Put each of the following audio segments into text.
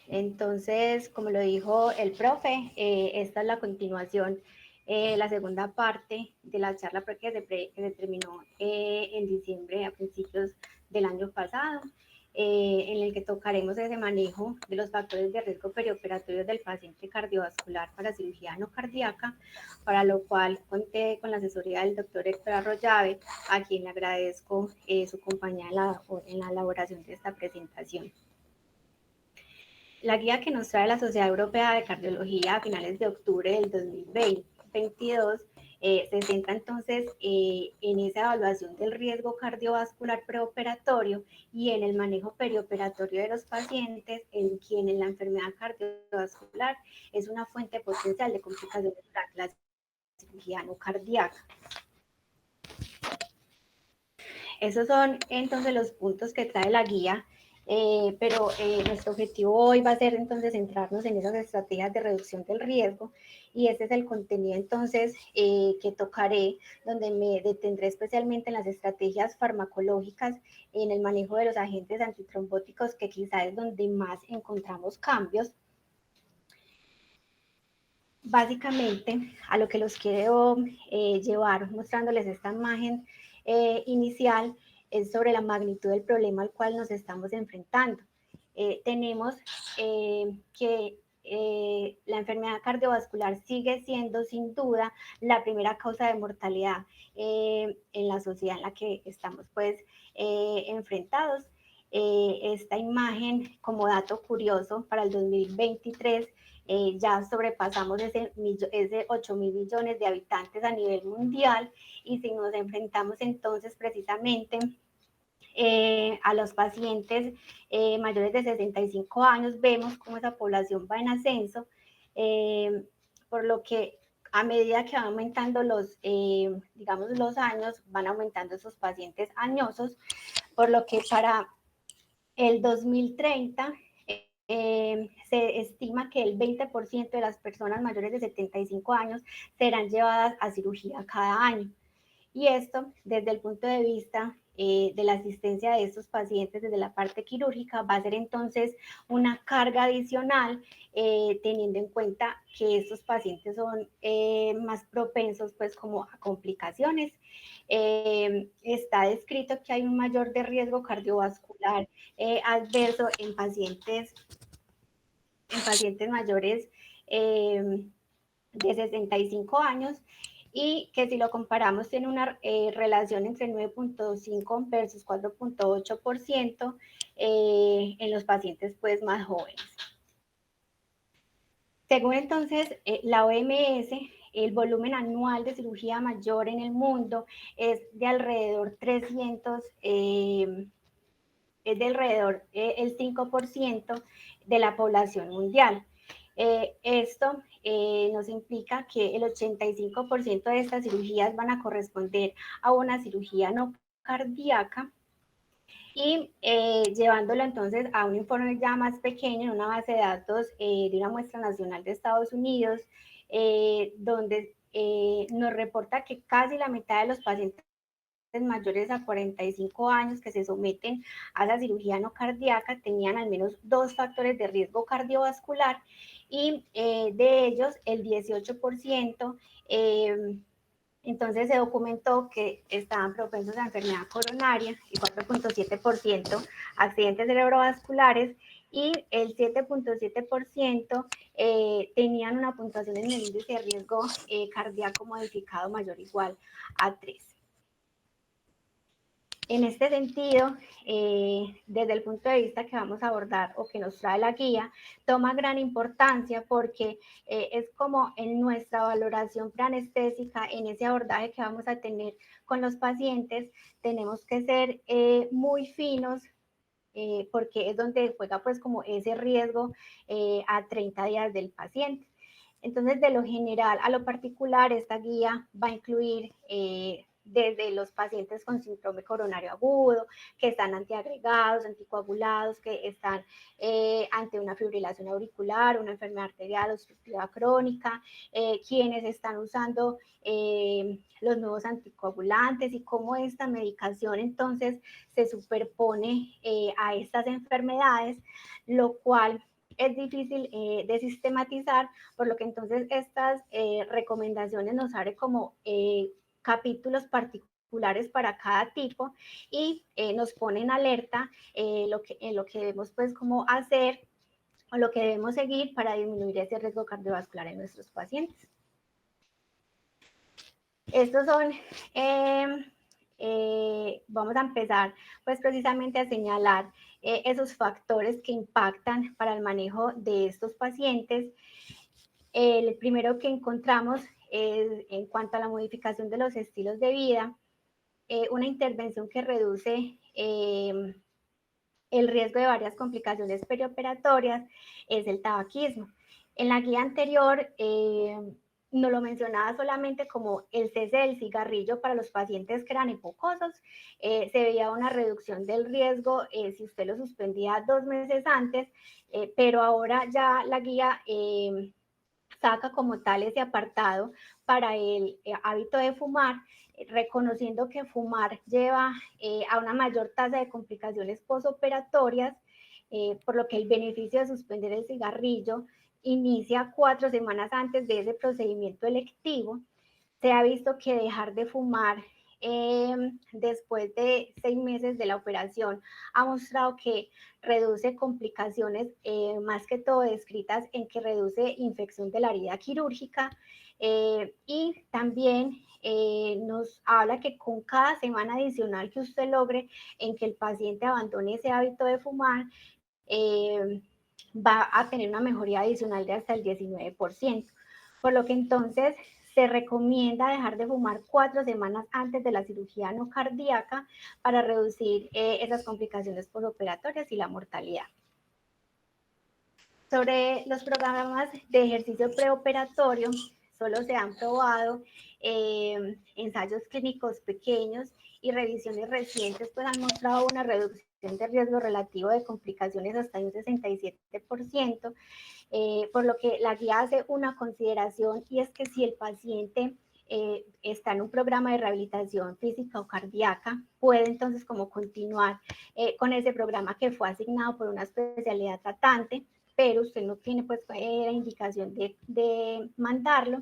Entonces, como lo dijo el profe, esta es la continuación, la segunda parte de la charla que se terminó en diciembre, a principios del año pasado, en el que tocaremos ese manejo de los factores de riesgo perioperatorios del paciente cardiovascular para cirugía no cardíaca, para lo cual conté con la asesoría del doctor Héctor Arroyave, a quien le agradezco su compañía en la elaboración de esta presentación. La guía que nos trae la Sociedad Europea de Cardiología a finales de octubre del 2022 se centra entonces en esa evaluación del riesgo cardiovascular preoperatorio y en el manejo perioperatorio de los pacientes en quienes la enfermedad cardiovascular es una fuente potencial de complicaciones durante la cirugía no cardíaca. Esos son entonces los puntos que trae la guía, pero nuestro objetivo hoy va a ser entonces centrarnos en esas estrategias de reducción del riesgo y ese es el contenido entonces que tocaré, donde me detendré especialmente en las estrategias farmacológicas, en el manejo de los agentes antitrombóticos, que quizá es donde más encontramos cambios. Básicamente, a lo que los quiero llevar mostrándoles esta imagen inicial es sobre la magnitud del problema al cual nos estamos enfrentando. Tenemos que la enfermedad cardiovascular sigue siendo sin duda la primera causa de mortalidad en la sociedad en la que estamos pues enfrentados. Esta imagen, como dato curioso, para el 2023 ya sobrepasamos ese 8.000 millones de habitantes a nivel mundial y si nos enfrentamos entonces precisamente a los pacientes mayores de 65 años, vemos cómo esa población va en ascenso, por lo que a medida que van aumentando digamos, los años, van aumentando esos pacientes añosos, por lo que para el 2030 se estima que el 20% de las personas mayores de 75 años serán llevadas a cirugía cada año. Y esto, desde el punto de vista de la asistencia de estos pacientes desde la parte quirúrgica, va a ser entonces una carga adicional, teniendo en cuenta que estos pacientes son más propensos pues como a complicaciones. Está descrito que hay un mayor de riesgo cardiovascular adverso en pacientes mayores de 65 años y que si lo comparamos tiene una relación entre 9.5 versus 4.8% en los pacientes pues más jóvenes. Según entonces la OMS, el volumen anual de cirugía mayor en el mundo es de alrededor 300, es de alrededor el 5% de la población mundial. Esto nos implica que el 85% de estas cirugías van a corresponder a una cirugía no cardíaca y llevándolo entonces a un informe ya más pequeño, en una base de datos de una muestra nacional de Estados Unidos, donde nos reporta que casi la mitad de los pacientes mayores a 45 años que se someten a la cirugía no cardíaca tenían al menos 2 factores de riesgo cardiovascular y de ellos el 18% entonces se documentó que estaban propensos a enfermedad coronaria y 4.7% accidentes cerebrovasculares y el 7.7% tenían una puntuación en el índice de riesgo cardíaco modificado mayor o igual a 3. En este sentido, desde el punto de vista que vamos a abordar o que nos trae la guía, toma gran importancia porque es como en nuestra valoración preanestésica, en ese abordaje que vamos a tener con los pacientes, tenemos que ser muy finos porque es donde juega pues como ese riesgo a 30 días del paciente. Entonces, de lo general a lo particular, esta guía va a incluir desde los pacientes con síndrome coronario agudo, que están antiagregados, anticoagulados, que están ante una fibrilación auricular, una enfermedad arterial obstructiva crónica, quienes están usando los nuevos anticoagulantes y cómo esta medicación entonces se superpone a estas enfermedades, lo cual es difícil de sistematizar, por lo que entonces estas recomendaciones nos abren como capítulos particulares para cada tipo y nos ponen alerta en lo que debemos pues como hacer o lo que debemos seguir para disminuir ese riesgo cardiovascular en nuestros pacientes. Estos son, vamos a empezar pues precisamente a señalar esos factores que impactan para el manejo de estos pacientes. El primero que encontramos es en cuanto a la modificación de los estilos de vida, una intervención que reduce el riesgo de varias complicaciones perioperatorias es el tabaquismo. En la guía anterior no lo mencionaba solamente como el cese del cigarrillo para los pacientes que eran hipocosos, se veía una reducción del riesgo si usted lo suspendía 2 meses antes, pero ahora ya la guía saca como tal ese apartado para el hábito de fumar, reconociendo que fumar lleva a una mayor tasa de complicaciones posoperatorias, por lo que el beneficio de suspender el cigarrillo inicia 4 semanas antes de ese procedimiento electivo. Se ha visto que dejar de fumar después de 6 meses de la operación ha mostrado que reduce complicaciones, más que todo descritas en que reduce infección de la herida quirúrgica, y también nos habla que con cada semana adicional que usted logre en que el paciente abandone ese hábito de fumar, va a tener una mejoría adicional de hasta el 19%, por lo que entonces se recomienda dejar de fumar 4 semanas antes de la cirugía no cardíaca para reducir esas complicaciones postoperatorias y la mortalidad. Sobre los programas de ejercicio preoperatorio, solo se han probado ensayos clínicos pequeños y revisiones recientes pues han mostrado una reducción de riesgo relativo de complicaciones hasta un 67%, por lo que la guía hace una consideración y es que si el paciente está en un programa de rehabilitación física o cardíaca, puede entonces como continuar con ese programa que fue asignado por una especialidad tratante, pero usted no tiene pues la indicación de mandarlo.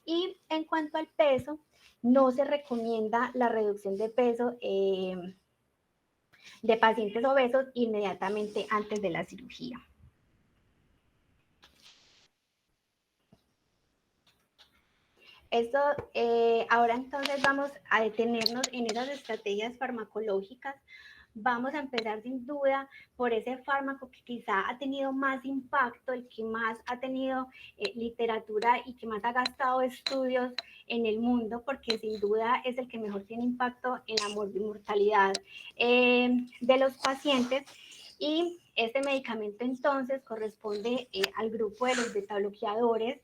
Y en cuanto al peso, no se recomienda la reducción de peso de pacientes obesos inmediatamente antes de la cirugía. Esto, ahora entonces vamos a detenernos en esas estrategias farmacológicas. Vamos a empezar sin duda por ese fármaco que quizá ha tenido más impacto, el que más ha tenido literatura y que más ha gastado estudios en el mundo, porque sin duda es el que mejor tiene impacto en la mortalidad de los pacientes. Y este medicamento entonces corresponde al grupo de los beta bloqueadores.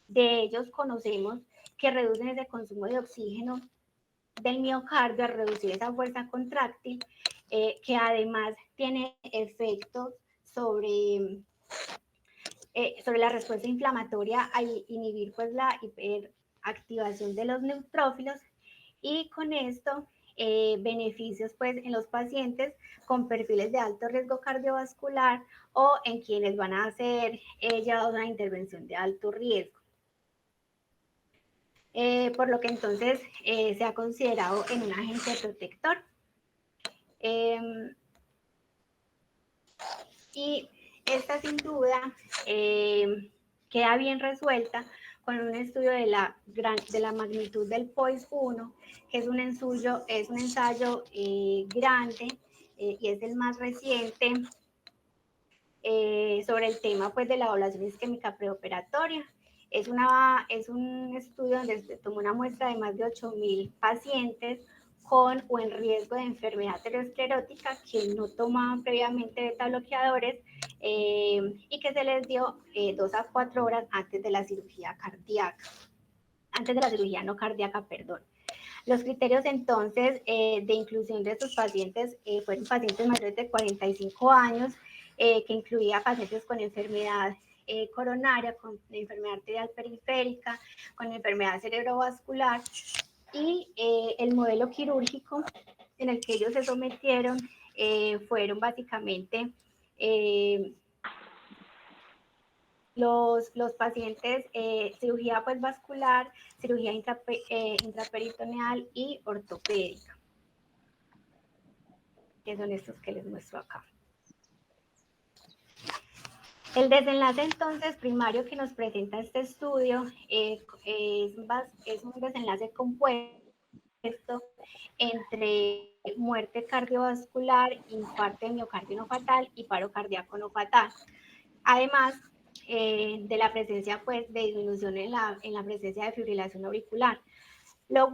De ellos conocemos que reducen ese consumo de oxígeno del miocardio a reducir esa fuerza contráctil, que además tiene efectos sobre la respuesta inflamatoria al inhibir pues la hiperactivación de los neutrófilos y con esto beneficios pues en los pacientes con perfiles de alto riesgo cardiovascular o en quienes van a ser llevados a una intervención de alto riesgo. Por lo que entonces se ha considerado en un agente protector. Y esta sin duda queda bien resuelta con un estudio de la magnitud del POIS-1, que es un ensayo grande y es el más reciente sobre el tema pues, de la evaluación isquémica preoperatoria. Es un estudio donde se tomó una muestra de más de 8.000 pacientes con o en riesgo de enfermedad aterosclerótica que no tomaban previamente beta bloqueadores y que se les dio 2 a 4 horas antes de la cirugía cardíaca, antes de la cirugía no cardíaca, perdón. Los criterios entonces de inclusión de estos pacientes fueron pacientes mayores de 45 años, que incluía pacientes con enfermedad coronaria, con enfermedad arterial periférica, con enfermedad cerebrovascular, y el modelo quirúrgico en el que ellos se sometieron fueron básicamente los pacientes, cirugía pues vascular, cirugía intraperitoneal y ortopédica, que son estos que les muestro acá. El desenlace entonces primario que nos presenta este estudio es un desenlace compuesto entre muerte cardiovascular, infarto de miocardio no fatal y paro cardíaco no fatal. Además de la presencia pues, de disminución en la presencia de fibrilación auricular, lo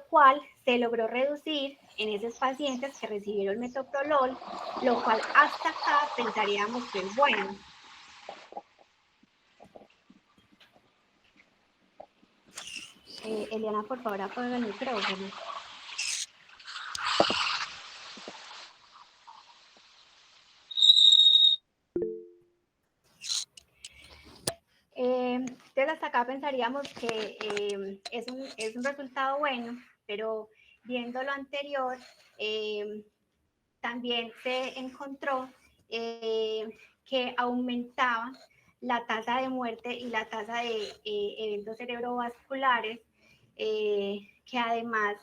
cual se logró reducir en esos pacientes que recibieron metoprolol, lo cual hasta acá pensaríamos que es bueno. Eliana, por favor, apaga el micrófono. Entonces, hasta acá pensaríamos que es un resultado bueno, pero viendo lo anterior, también se encontró que aumentaba la tasa de muerte y la tasa de eventos cerebrovasculares, que además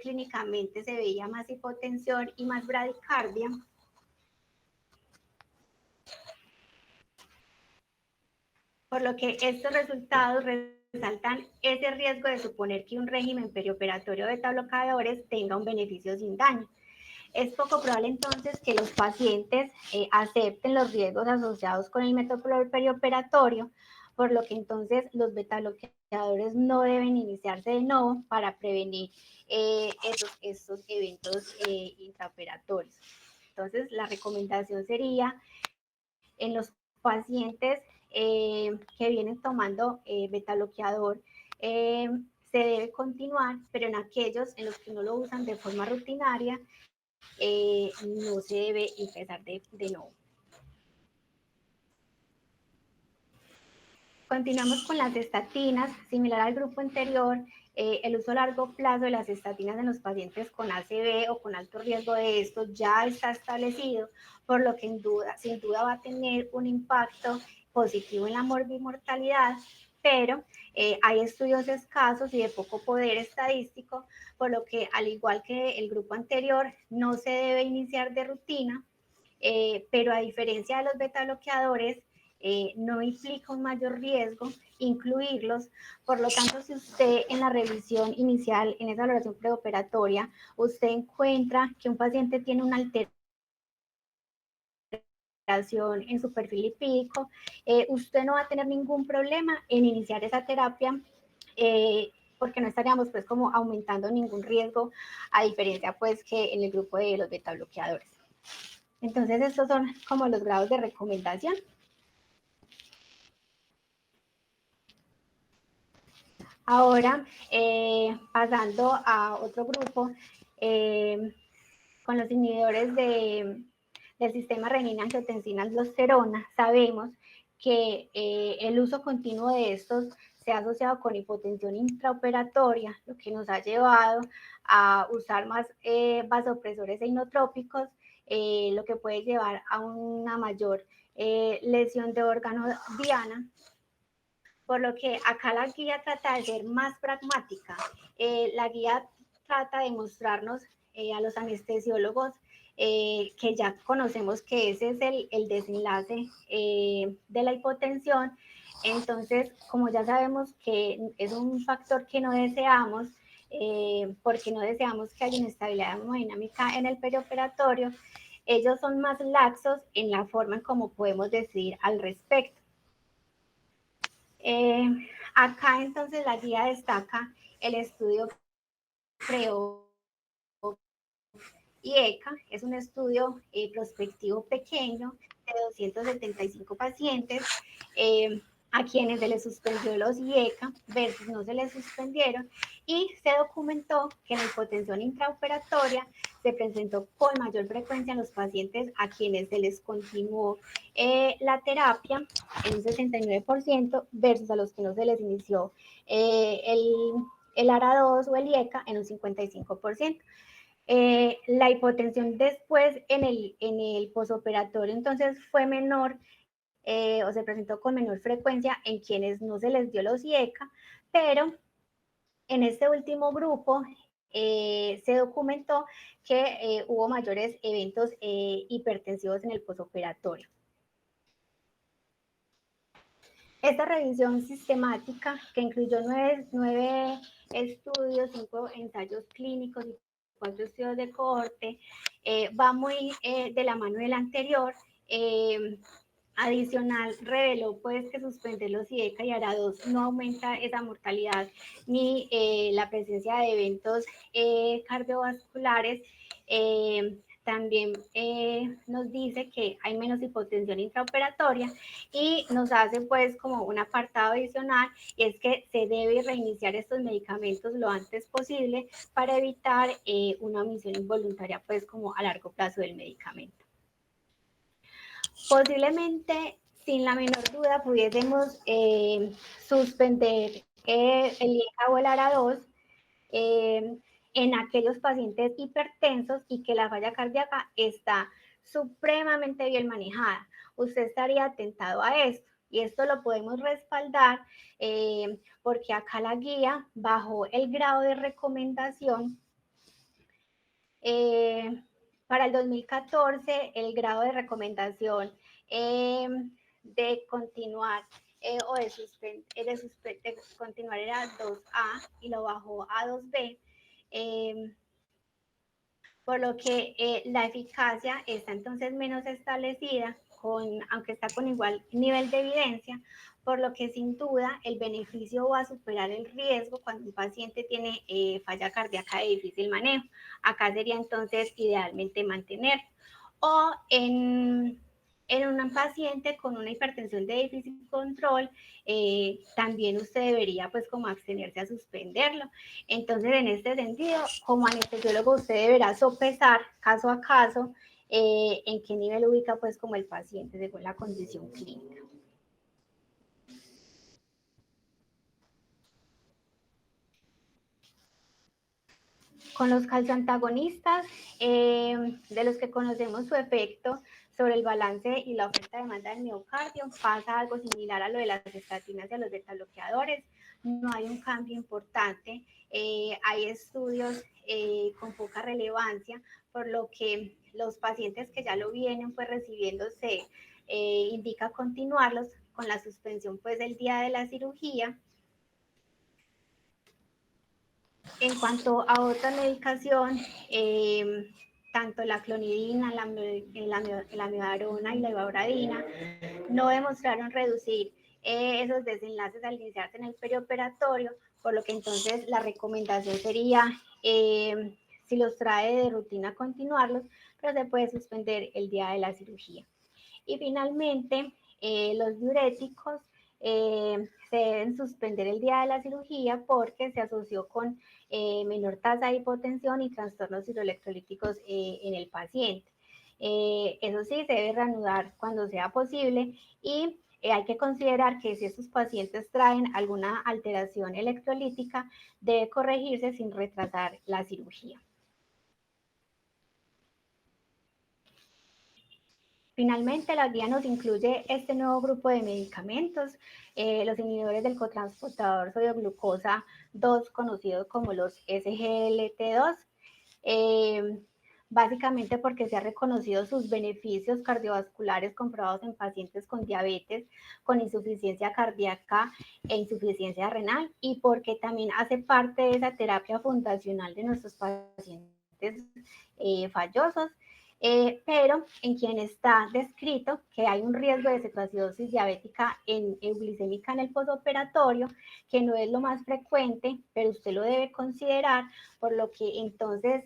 clínicamente se veía más hipotensión y más bradicardia. Por lo que estos resultados resaltan ese riesgo de suponer que un régimen perioperatorio de beta-bloqueadores tenga un beneficio sin daño. Es poco probable entonces que los pacientes acepten los riesgos asociados con el metoprolol perioperatorio, por lo que entonces los beta-bloqueadores no deben iniciarse de nuevo para prevenir estos eventos intraoperatorios. Entonces, la recomendación sería en los pacientes que vienen tomando beta-bloqueador, se debe continuar, pero en aquellos en los que no lo usan de forma rutinaria, no se debe empezar de nuevo. Continuamos con las estatinas. Similar al grupo anterior, el uso a largo plazo de las estatinas en los pacientes con ACV o con alto riesgo de esto ya está establecido, por lo que sin duda va a tener un impacto positivo en la morbimortalidad, pero hay estudios escasos y de poco poder estadístico, por lo que al igual que el grupo anterior, no se debe iniciar de rutina, pero a diferencia de los beta bloqueadores, no implica un mayor riesgo incluirlos. Por lo tanto, si usted en la revisión inicial, en esa valoración preoperatoria, usted encuentra que un paciente tiene una alteración en su perfil lipídico, usted no va a tener ningún problema en iniciar esa terapia, porque no estaríamos pues como aumentando ningún riesgo, a diferencia pues que en el grupo de los beta bloqueadores. Entonces estos son como los grados de recomendación. Ahora, pasando a otro grupo, con los inhibidores del sistema renina-angiotensina-aldosterona, sabemos que el uso continuo de estos se ha asociado con hipotensión intraoperatoria, lo que nos ha llevado a usar más vasopresores e inotrópicos, lo que puede llevar a una mayor lesión de órgano diana. Por lo que acá la guía trata de ser más pragmática. La guía trata de mostrarnos a los anestesiólogos que ya conocemos que ese es el desenlace de la hipotensión. Entonces, como ya sabemos que es un factor que no deseamos, porque no deseamos que haya inestabilidad hemodinámica en el perioperatorio, ellos son más laxos en la forma en cómo podemos decidir al respecto. Acá entonces la guía destaca el estudio PREO y ECA, es un estudio prospectivo pequeño de 275 pacientes, a quienes se les suspendió los IECA versus no se les suspendieron, y se documentó que la hipotensión intraoperatoria se presentó con mayor frecuencia en los pacientes a quienes se les continuó la terapia en un 69% versus a los que no se les inició el ARA2 o el IECA en un 55%. La hipotensión después en el posoperatorio entonces fue menor, o se presentó con menor frecuencia en quienes no se les dio los IECA, pero en este último grupo se documentó que hubo mayores eventos hipertensivos en el posoperatorio. Esta revisión sistemática, que incluyó 9 estudios, 5 ensayos clínicos y 4 estudios de cohorte, va muy de la mano del anterior. Adicional, reveló pues que suspender los IECA y ARA2 no aumenta esa mortalidad ni la presencia de eventos cardiovasculares. También nos dice que hay menos hipotensión intraoperatoria y nos hace pues como un apartado adicional, y es que se debe reiniciar estos medicamentos lo antes posible para evitar una omisión involuntaria pues como a largo plazo del medicamento. Posiblemente, sin la menor duda, pudiésemos suspender el IECA o el ARA2 en aquellos pacientes hipertensos y que la falla cardíaca está supremamente bien manejada. Usted estaría atentado a esto, y esto lo podemos respaldar porque acá la guía bajó el grado de recomendación. Para el 2014, el grado de recomendación de continuar o de continuar era 2A y lo bajó a 2B, por lo que la eficacia está entonces menos establecida, aunque está con igual nivel de evidencia, por lo que sin duda el beneficio va a superar el riesgo cuando un paciente tiene falla cardíaca de difícil manejo. Acá sería entonces idealmente mantener. O en un paciente con una hipertensión de difícil control, también usted debería pues como abstenerse a suspenderlo. Entonces, en este sentido, como anestesiólogo, usted deberá sopesar caso a caso en qué nivel ubica pues como el paciente según la condición clínica. Con los calcioantagonistas, de los que conocemos su efecto sobre el balance y la oferta-demanda del miocardio, pasa algo similar a lo de las estatinas y a los betabloqueadores. No hay un cambio importante. Hay estudios con poca relevancia, por lo que los pacientes que ya lo vienen pues recibiendo se indica continuarlos con la suspensión pues del día de la cirugía. En cuanto a otra medicación, tanto la clonidina, la amiodarona y la ibauradina no demostraron reducir esos desenlaces al iniciarse en el perioperatorio, por lo que entonces la recomendación sería, si los trae de rutina, continuarlos, pero se puede suspender el día de la cirugía. Y finalmente, los diuréticos se deben suspender el día de la cirugía porque se asoció con menor tasa de hipotensión y trastornos hidroelectrolíticos en el paciente. Eso sí, se debe reanudar cuando sea posible, y hay que considerar que si estos pacientes traen alguna alteración electrolítica, debe corregirse sin retrasar la cirugía. Finalmente, la guía nos incluye este nuevo grupo de medicamentos, los inhibidores del cotransportador sodio-glucosa 2, conocidos como los SGLT2, básicamente porque se ha reconocido sus beneficios cardiovasculares comprobados en pacientes con diabetes, con insuficiencia cardíaca e insuficiencia renal, y porque también hace parte de esa terapia fundacional de nuestros pacientes fallosos. Pero en quien está descrito que hay un riesgo de cetoacidosis diabética euglicémica en el postoperatorio, que no es lo más frecuente, pero usted lo debe considerar, por lo que entonces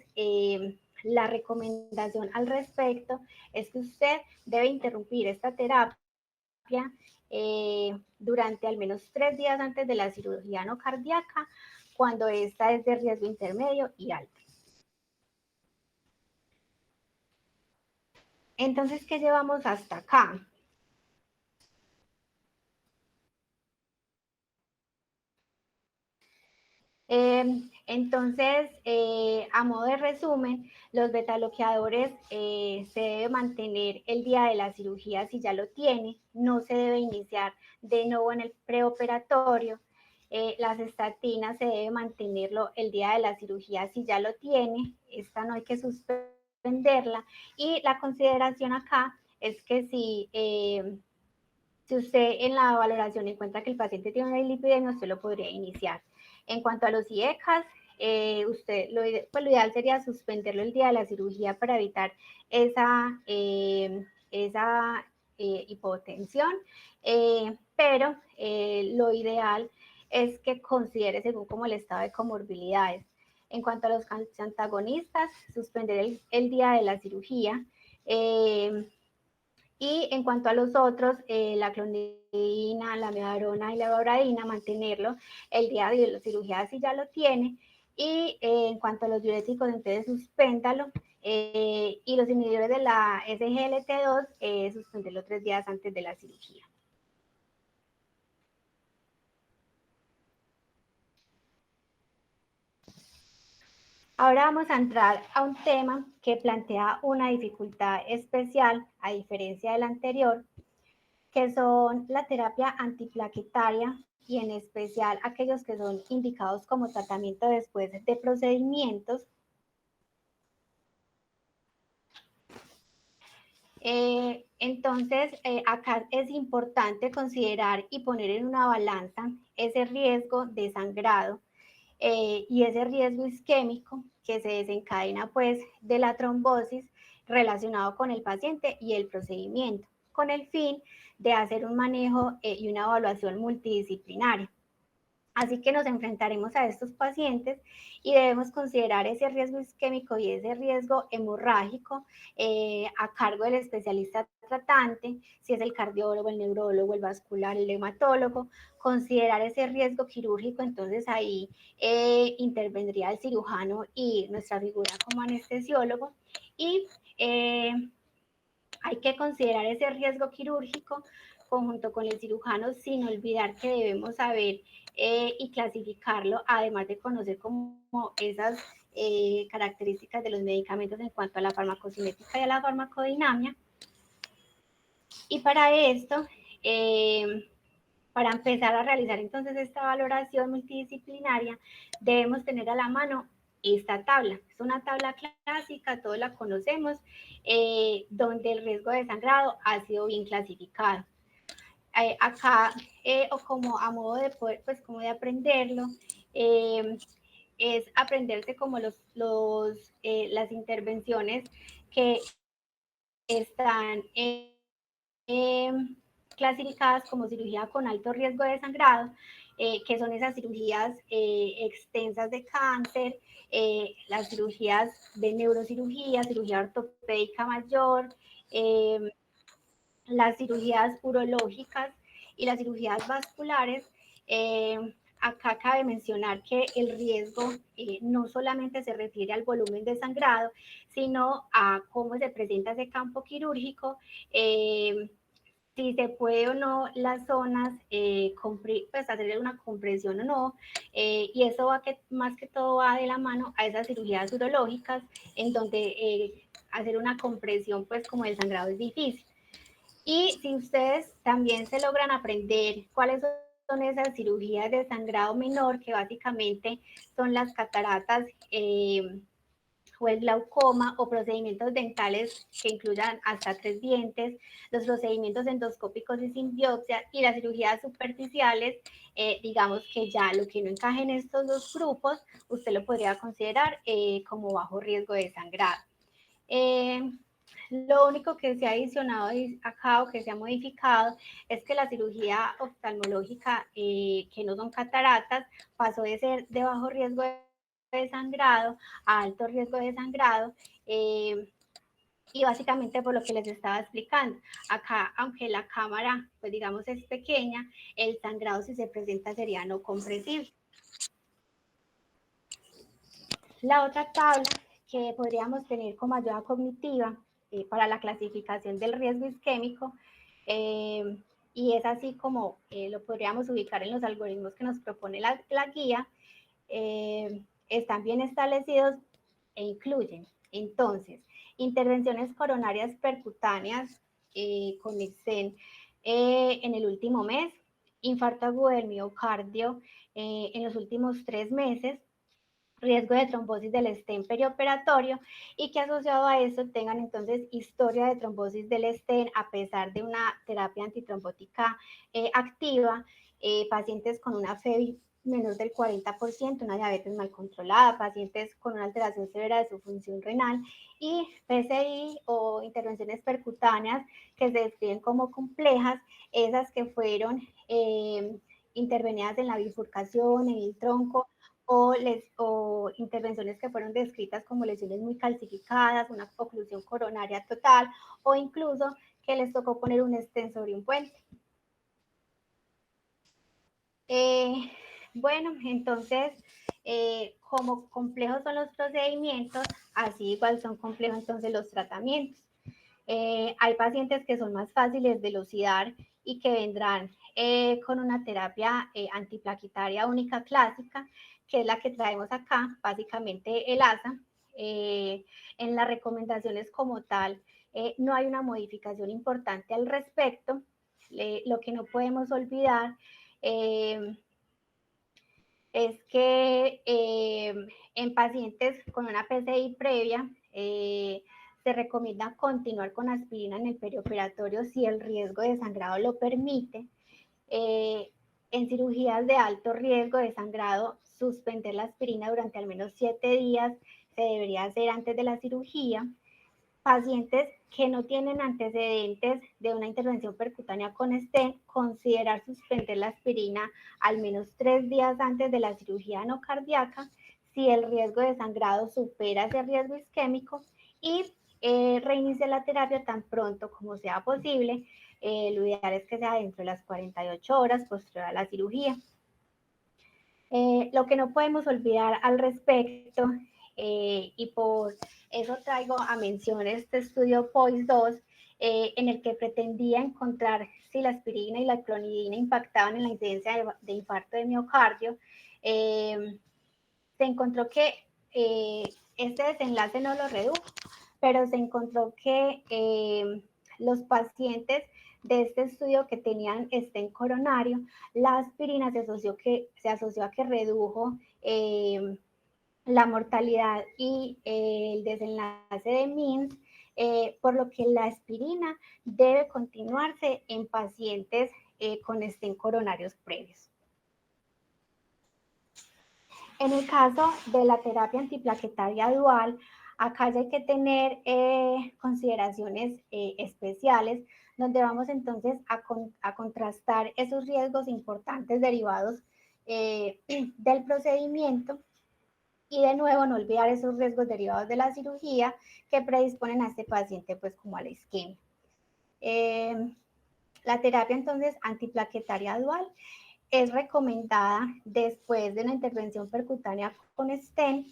la recomendación al respecto es que usted debe interrumpir esta terapia durante al menos 3 días antes de la cirugía no cardíaca, cuando esta es de riesgo intermedio y alto. Entonces, ¿qué llevamos hasta acá? Entonces, a modo de resumen, los betabloqueadores se debe mantener el día de la cirugía si ya lo tiene, no se debe iniciar de nuevo en el preoperatorio. Las estatinas se debe mantenerlo el día de la cirugía si ya lo tiene, esta no hay que suspenderla. Y la consideración acá es que si usted en la valoración encuentra que el paciente tiene una dislipidemia, usted lo podría iniciar. En cuanto a los IECAS, lo ideal sería suspenderlo el día de la cirugía para evitar esa hipotensión, pero lo ideal es que considere según como el estado de comorbilidades. En cuanto a los antagonistas, suspender el día de la cirugía. Y en cuanto a los otros, la clonidina, la mebarona y la bauradina, mantenerlo el día de la cirugía si ya lo tiene. Y en cuanto a los diuréticos, entonces suspéndalo. Y los inhibidores de la SGLT2, suspenderlo 3 días antes de la cirugía. Ahora vamos a entrar a un tema que plantea una dificultad especial, a diferencia del anterior, que son la terapia antiplaquetaria y en especial aquellos que son indicados como tratamiento después de procedimientos. Entonces, acá es importante considerar y poner en una balanza ese riesgo de sangrado y ese riesgo isquémico que se desencadena pues de la trombosis relacionado con el paciente y el procedimiento, con el fin de hacer un manejo y una evaluación multidisciplinaria. Así que nos enfrentaremos a estos pacientes y debemos considerar ese riesgo isquémico y ese riesgo hemorrágico a cargo del especialista tratante, si es el cardiólogo, el neurólogo, el vascular, el hematólogo, considerar ese riesgo quirúrgico, entonces ahí intervendría el cirujano y nuestra figura como anestesiólogo y hay que considerar ese riesgo quirúrgico conjunto con el cirujano sin olvidar que debemos saber y clasificarlo, además de conocer como esas características de los medicamentos en cuanto a la farmacocinética y a la farmacodinamia. Y para esto, para empezar a realizar entonces esta valoración multidisciplinaria, debemos tener a la mano esta tabla. Es una tabla clásica, todos la conocemos, donde el riesgo de sangrado ha sido bien clasificado. Acá, o como a modo de poder, pues como de aprenderlo, es aprenderse como las intervenciones que están clasificadas como cirugía con alto riesgo de sangrado, que son esas cirugías extensas de cáncer, las cirugías de neurocirugía, cirugía ortopédica mayor, las cirugías urológicas y las cirugías vasculares. Acá cabe mencionar que el riesgo no solamente se refiere al volumen de sangrado, sino a cómo se presenta ese campo quirúrgico, si se puede o no las zonas, pues hacerle una compresión o no, y eso va que más que todo va de la mano a esas cirugías urológicas, en donde hacer una compresión pues como el sangrado es difícil. Y si ustedes también se logran aprender cuáles son esas cirugías de sangrado menor, que básicamente son las cataratas, o el glaucoma o procedimientos dentales que incluyan hasta 3 dientes, los procedimientos endoscópicos y sin biopsia y las cirugías superficiales, digamos que ya lo que no encaje en estos dos grupos, usted lo podría considerar como bajo riesgo de sangrado. Lo único que se ha adicionado acá o que se ha modificado es que la cirugía oftalmológica, que no son cataratas, pasó de ser de bajo riesgo de sangrado a alto riesgo de sangrado, Y básicamente por lo que les estaba explicando, acá, aunque la cámara, pues digamos, es pequeña, el sangrado si se presenta sería no compresible. La otra tabla que podríamos tener como ayuda cognitiva para la clasificación del riesgo isquémico, y es así como lo podríamos ubicar en los algoritmos que nos propone la guía, están bien establecidos e incluyen, entonces, intervenciones coronarias percutáneas con Nexen en el último mes, infarto agudo del miocardio en los últimos 3 meses, riesgo de trombosis del stent perioperatorio y que asociado a eso tengan entonces historia de trombosis del stent a pesar de una terapia antitrombótica activa, pacientes con una FEBI menor del 40%, una diabetes mal controlada, pacientes con una alteración severa de su función renal y PCI o intervenciones percutáneas que se describen como complejas, esas que fueron intervenidas en la bifurcación, en el tronco, o intervenciones que fueron descritas como lesiones muy calcificadas, una oclusión coronaria total, o incluso que les tocó poner un stent sobre un puente. Bueno, entonces, como complejos son los procedimientos, así igual son complejos entonces los tratamientos. Hay pacientes que son más fáciles de elucidar y que vendrán con una terapia antiplaquetaria única clásica, que es la que traemos acá, básicamente el ASA. En las recomendaciones como tal, no hay una modificación importante al respecto. Lo que no podemos olvidar es que en pacientes con una PCI previa, se recomienda continuar con aspirina en el perioperatorio si el riesgo de sangrado lo permite. En cirugías de alto riesgo de sangrado, suspender la aspirina durante al menos 7 días se debería hacer antes de la cirugía. Pacientes que no tienen antecedentes de una intervención percutánea con stent, considerar suspender la aspirina al menos 3 días antes de la cirugía no cardíaca si el riesgo de sangrado supera ese riesgo isquémico y reiniciar la terapia tan pronto como sea posible. Lo ideal es que sea dentro de las 48 horas posterior a la cirugía. Lo que no podemos olvidar al respecto, y por eso traigo a mención este estudio POISE-2, en el que pretendía encontrar si la aspirina y la clonidina impactaban en la incidencia de infarto de miocardio. Se encontró que este desenlace no lo redujo, pero se encontró que los pacientes de este estudio que tenían stent coronario, la aspirina se asoció a que redujo la mortalidad y el desenlace de MINS, por lo que la aspirina debe continuarse en pacientes con stent coronarios previos. En el caso de la terapia antiplaquetaria dual, acá hay que tener consideraciones especiales, donde vamos entonces a contrastar esos riesgos importantes derivados del procedimiento y de nuevo no olvidar esos riesgos derivados de la cirugía que predisponen a este paciente pues como a la isquemia. La terapia entonces antiplaquetaria dual es recomendada después de una intervención percutánea con stent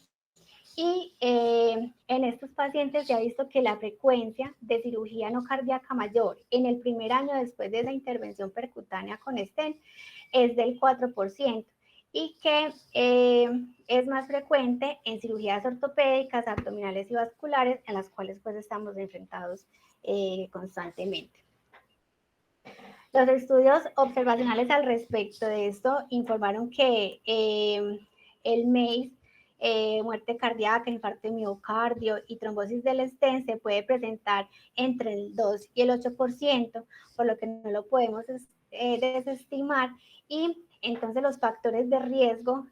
y en estos pacientes se ha visto que la frecuencia de cirugía no cardíaca mayor en el primer año después de esa intervención percutánea con stent es del 4% y que es más frecuente en cirugías ortopédicas, abdominales y vasculares en las cuales pues estamos enfrentados constantemente. Los estudios observacionales al respecto de esto informaron que el MACE, muerte cardíaca, infarto de miocardio y trombosis del stent se puede presentar entre el 2 y el 8%, por lo que no lo podemos desestimar. Y entonces los factores de riesgo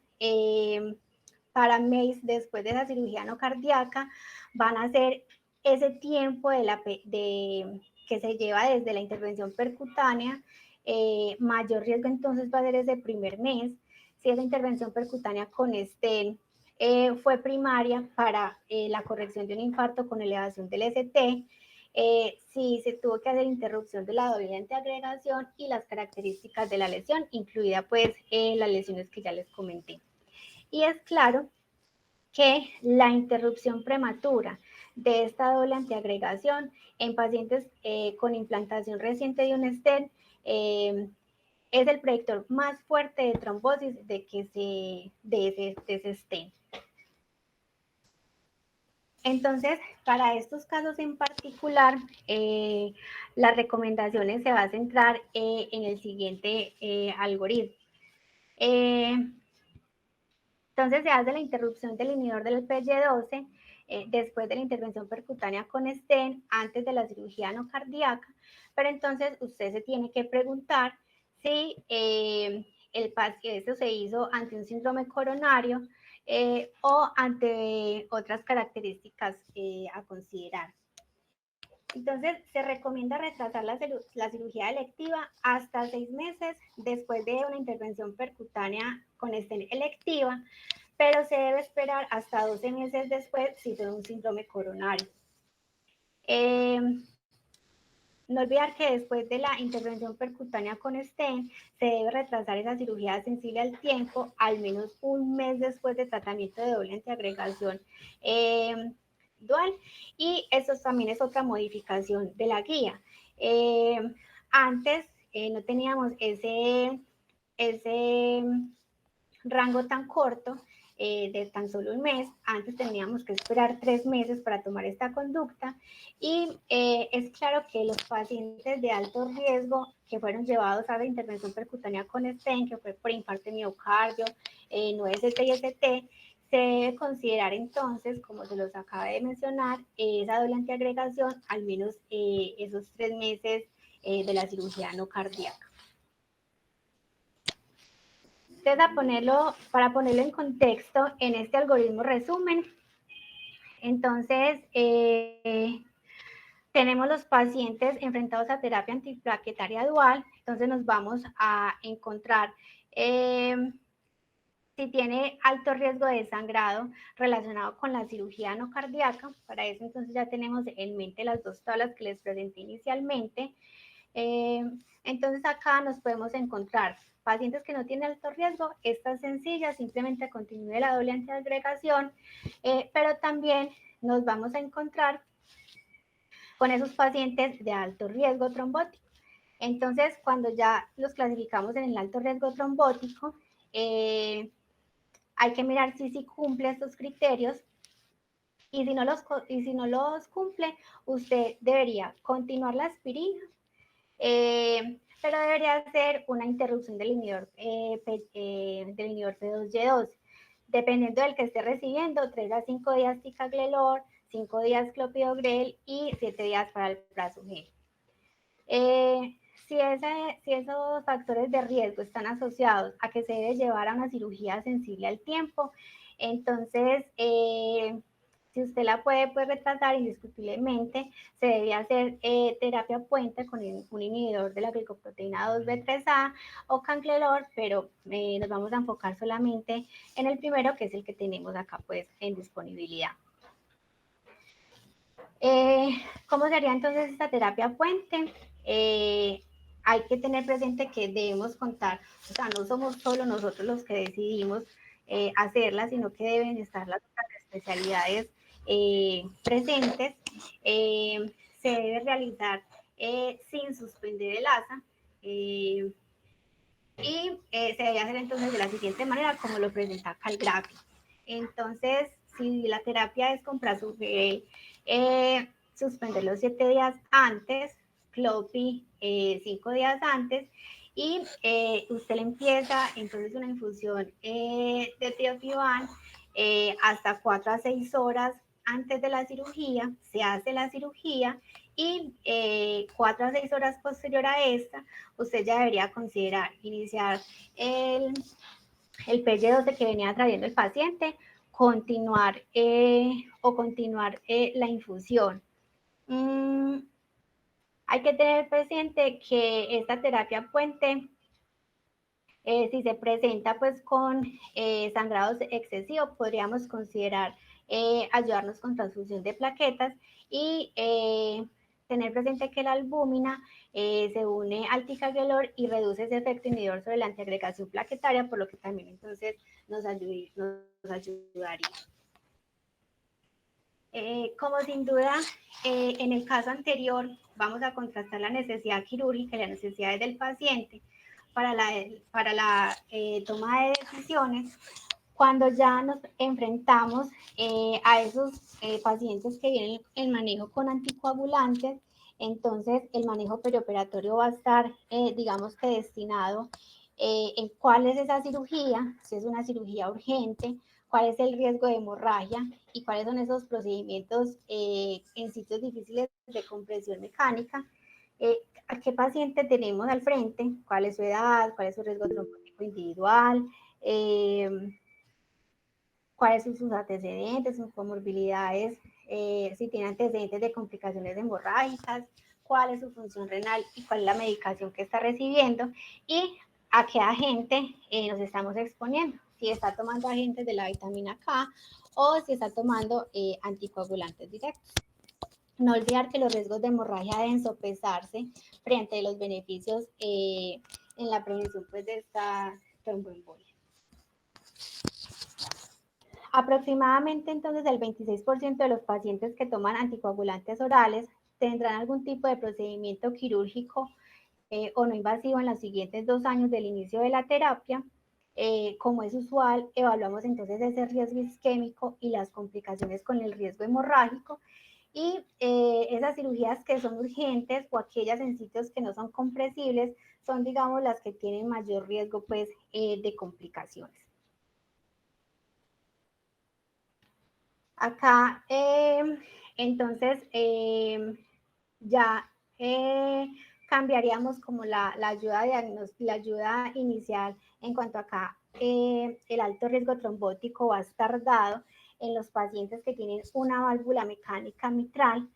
para MACE después de la cirugía no cardíaca van a ser ese tiempo que se lleva desde la intervención percutánea. Mayor riesgo entonces va a ser ese primer mes. Si esa intervención percutánea con stent fue primaria para la corrección de un infarto con elevación del ST, si se tuvo que hacer interrupción de la doble antiagregación y las características de la lesión, incluida pues las lesiones que ya les comenté. Y es claro que la interrupción prematura de esta doble antiagregación en pacientes con implantación reciente de un stent es el predictor más fuerte de trombosis de ese stent. Entonces, para estos casos en particular, las recomendaciones se va a centrar en el siguiente algoritmo. Entonces, se hace la interrupción del inhibidor del PY12 después de la intervención percutánea con stent, antes de la cirugía no cardíaca, pero entonces usted se tiene que preguntar si eso se hizo ante un síndrome coronario o ante otras características a considerar. Entonces, se recomienda retrasar la cirugía electiva hasta 6 meses después de una intervención percutánea con stent electiva, pero se debe esperar hasta 12 meses después si fue un síndrome coronario. No olvidar que después de la intervención percutánea con stent, se debe retrasar esa cirugía sensible al tiempo, al menos un mes después de tratamiento de doble antiagregación dual. Y eso también es otra modificación de la guía. Antes no teníamos ese rango tan corto de tan solo un mes. Antes teníamos que esperar 3 meses para tomar esta conducta y es claro que los pacientes de alto riesgo que fueron llevados a la intervención percutánea con stent, que fue por infarto de miocardio, no ST y ST, se debe considerar entonces, como se los acaba de mencionar, esa doble antiagregación al menos esos 3 meses de la cirugía no cardíaca. Entonces, para ponerlo en contexto, en este algoritmo resumen, entonces tenemos los pacientes enfrentados a terapia antiplaquetaria dual, entonces nos vamos a encontrar si tiene alto riesgo de sangrado relacionado con la cirugía no cardíaca. Para eso entonces ya tenemos en mente las dos tablas que les presenté inicialmente. Entonces acá nos podemos encontrar pacientes que no tienen alto riesgo, esta es sencilla, simplemente continúe la doble antiagregación, pero también nos vamos a encontrar con esos pacientes de alto riesgo trombótico. Entonces, cuando ya los clasificamos en el alto riesgo trombótico, hay que mirar si cumple estos criterios y si no los cumple, usted debería continuar la aspirina, pero debería hacer una interrupción del inhibidor P2Y12. Dependiendo del que esté recibiendo, 3 a 5 días ticagrelor, 5 días clopidogrel y 7 días para el prazogel. Si esos factores de riesgo están asociados a que se debe llevar a una cirugía sensible al tiempo, entonces si usted la puede retrasar indiscutiblemente, se debe hacer terapia puente con un inhibidor de la glicoproteína 2B3A o canglelor, pero nos vamos a enfocar solamente en el primero, que es el que tenemos acá pues en disponibilidad. ¿Cómo sería entonces esta terapia puente? Hay que tener presente que debemos contar, o sea, no somos solo nosotros los que decidimos hacerla, sino que deben estar las otras especialidades presentes. Se debe realizar sin suspender el ASA y se debe hacer entonces de la siguiente manera, como lo presenta acá el gráfico. Entonces, si la terapia es con prazogel, suspenderlo 7 días antes, clopi 5 días antes, y usted le empieza entonces una infusión de tiofibán hasta 4 a 6 horas antes de la cirugía, se hace la cirugía y 4 a 6 horas posterior a esta, usted ya debería considerar iniciar el PY12 que venía trayendo el paciente, continuar la infusión. Hay que tener presente que esta terapia puente, si se presenta pues con sangrados excesivos, podríamos considerar ayudarnos con transfusión de plaquetas y tener presente que la albúmina se une al ticagrelor y reduce ese efecto inhibidor sobre la antiagregación plaquetaria, por lo que también entonces nos ayudaría. Como sin duda, en el caso anterior, vamos a contrastar la necesidad quirúrgica y las necesidades del paciente para la toma de decisiones. Cuando ya nos enfrentamos a esos pacientes que vienen en manejo con anticoagulantes, entonces el manejo perioperatorio va a estar, digamos que destinado en cuál es esa cirugía, si es una cirugía urgente, cuál es el riesgo de hemorragia y cuáles son esos procedimientos en sitios difíciles de compresión mecánica. ¿A qué paciente tenemos al frente? ¿Cuál es su edad? ¿Cuál es su riesgo trombótico individual? ¿Cuáles son sus antecedentes, sus comorbilidades? Si tiene antecedentes de complicaciones hemorrágicas, cuál es su función renal y cuál es la medicación que está recibiendo y a qué agente nos estamos exponiendo, si está tomando agentes de la vitamina K o si está tomando anticoagulantes directos. No olvidar que los riesgos de hemorragia deben sopesarse frente a los beneficios en la prevención pues, de esta tromboembolia. Aproximadamente entonces el 26% de los pacientes que toman anticoagulantes orales tendrán algún tipo de procedimiento quirúrgico o no invasivo en los siguientes 2 años del inicio de la terapia. Como es usual, evaluamos entonces ese riesgo isquémico y las complicaciones con el riesgo hemorrágico y esas cirugías que son urgentes o aquellas en sitios que no son compresibles son, digamos, las que tienen mayor riesgo pues, de complicaciones. Acá, entonces, ya cambiaríamos como la ayuda la ayuda inicial en cuanto acá el alto riesgo trombótico va a estar dado en los pacientes que tienen una válvula mecánica mitral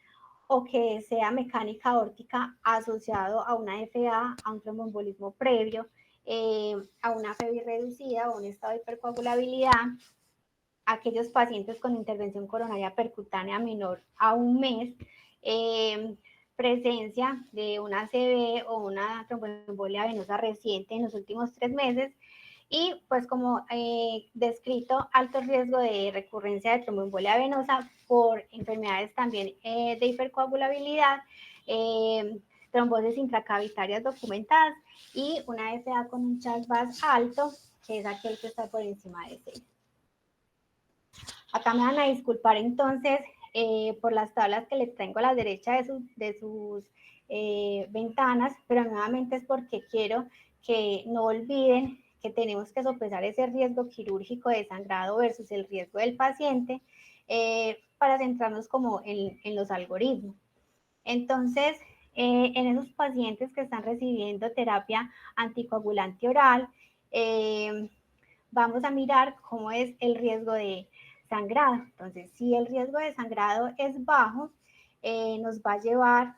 o que sea mecánica aórtica asociado a una FA, a un tromboembolismo previo, a una FEBI reducida o un estado de hipercoagulabilidad, aquellos pacientes con intervención coronaria percutánea menor a un mes, presencia de una ACV o una tromboembolia venosa reciente en los últimos 3 meses y pues como descrito alto riesgo de recurrencia de tromboembolia venosa por enfermedades también de hipercoagulabilidad, trombosis intracavitarias documentadas y una FA con un Charles-Bach alto, que es aquel que está por encima de 6. Acá me van a disculpar entonces por las tablas que les tengo a la derecha de sus ventanas, pero nuevamente es porque quiero que no olviden que tenemos que sopesar ese riesgo quirúrgico de sangrado versus el riesgo del paciente para centrarnos como en los algoritmos. Entonces, en esos pacientes que están recibiendo terapia anticoagulante oral, vamos a mirar cómo es el riesgo de sangrado. Entonces, si el riesgo de sangrado es bajo, nos va a llevar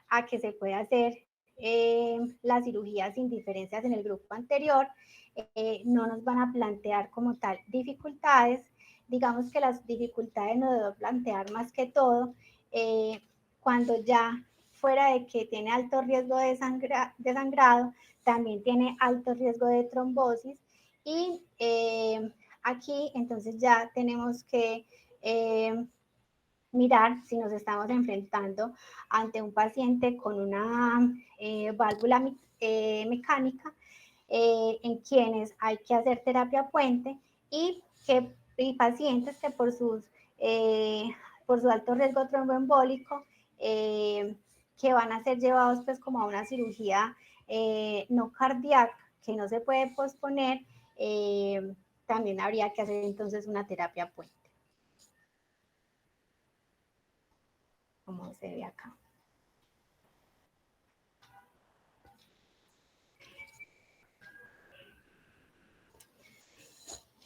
a que se pueda hacer la cirugía sin diferencias en el grupo anterior. No nos van a plantear como tal dificultades. Digamos que las dificultades nos deben plantear más que todo cuando ya fuera de que tiene alto riesgo de sangrado, también tiene alto riesgo de trombosis y aquí entonces ya tenemos que mirar si nos estamos enfrentando ante un paciente con una válvula mecánica en quienes hay que hacer terapia puente y pacientes que por su alto riesgo tromboembólico que van a ser llevados pues como a una cirugía no cardíaca que no se puede posponer, también habría que hacer entonces una terapia puente, como se ve acá.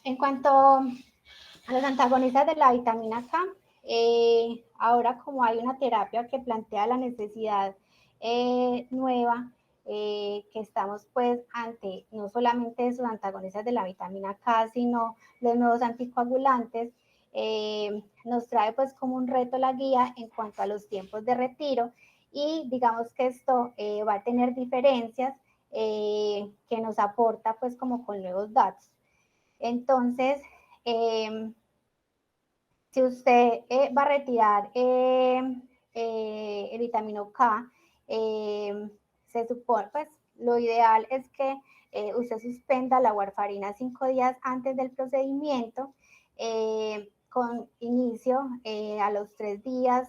En cuanto a los antagonistas de la vitamina K, ahora como hay una terapia que plantea la necesidad nueva, que estamos pues ante no solamente esos antagonistas de la vitamina K, sino los nuevos anticoagulantes, nos trae pues como un reto la guía en cuanto a los tiempos de retiro y digamos que esto va a tener diferencias que nos aporta pues como con nuevos datos. Entonces, si usted va a retirar el vitamino K, se supone, pues lo ideal es que usted suspenda la warfarina 5 días antes del procedimiento, con inicio a los 3 días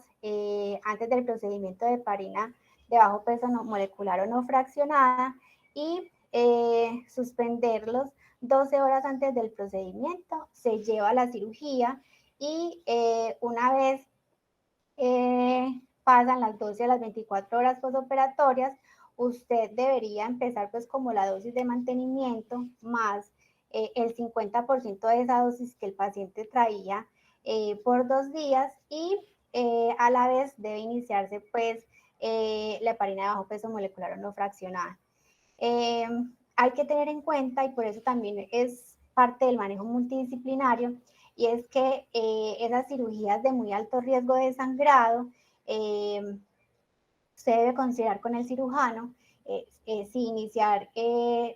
antes del procedimiento de heparina de bajo peso no, molecular o no fraccionada y suspenderlos 12 horas antes del procedimiento, se lleva a la cirugía y una vez pasan las 12 a las 24 horas postoperatorias, usted debería empezar pues como la dosis de mantenimiento más el 50% de esa dosis que el paciente traía por 2 días y a la vez debe iniciarse pues la heparina de bajo peso molecular o no fraccionada. Hay que tener en cuenta, y por eso también es parte del manejo multidisciplinario, y es que esas cirugías de muy alto riesgo de sangrado se debe considerar con el cirujano si iniciar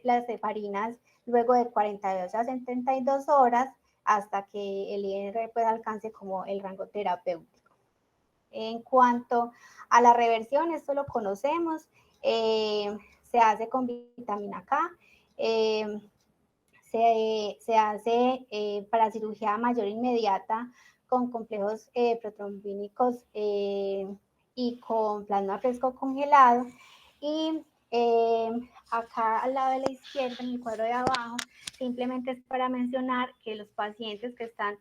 las heparinas luego de 42 a 72 horas hasta que el INR pues, alcance como el rango terapéutico. En cuanto a la reversión, esto lo conocemos, se hace con vitamina K, se hace para cirugía mayor inmediata con complejos protrombínicos y con plasma fresco congelado. Y acá al lado de la izquierda, en el cuadro de abajo, simplemente es para mencionar que los pacientes que están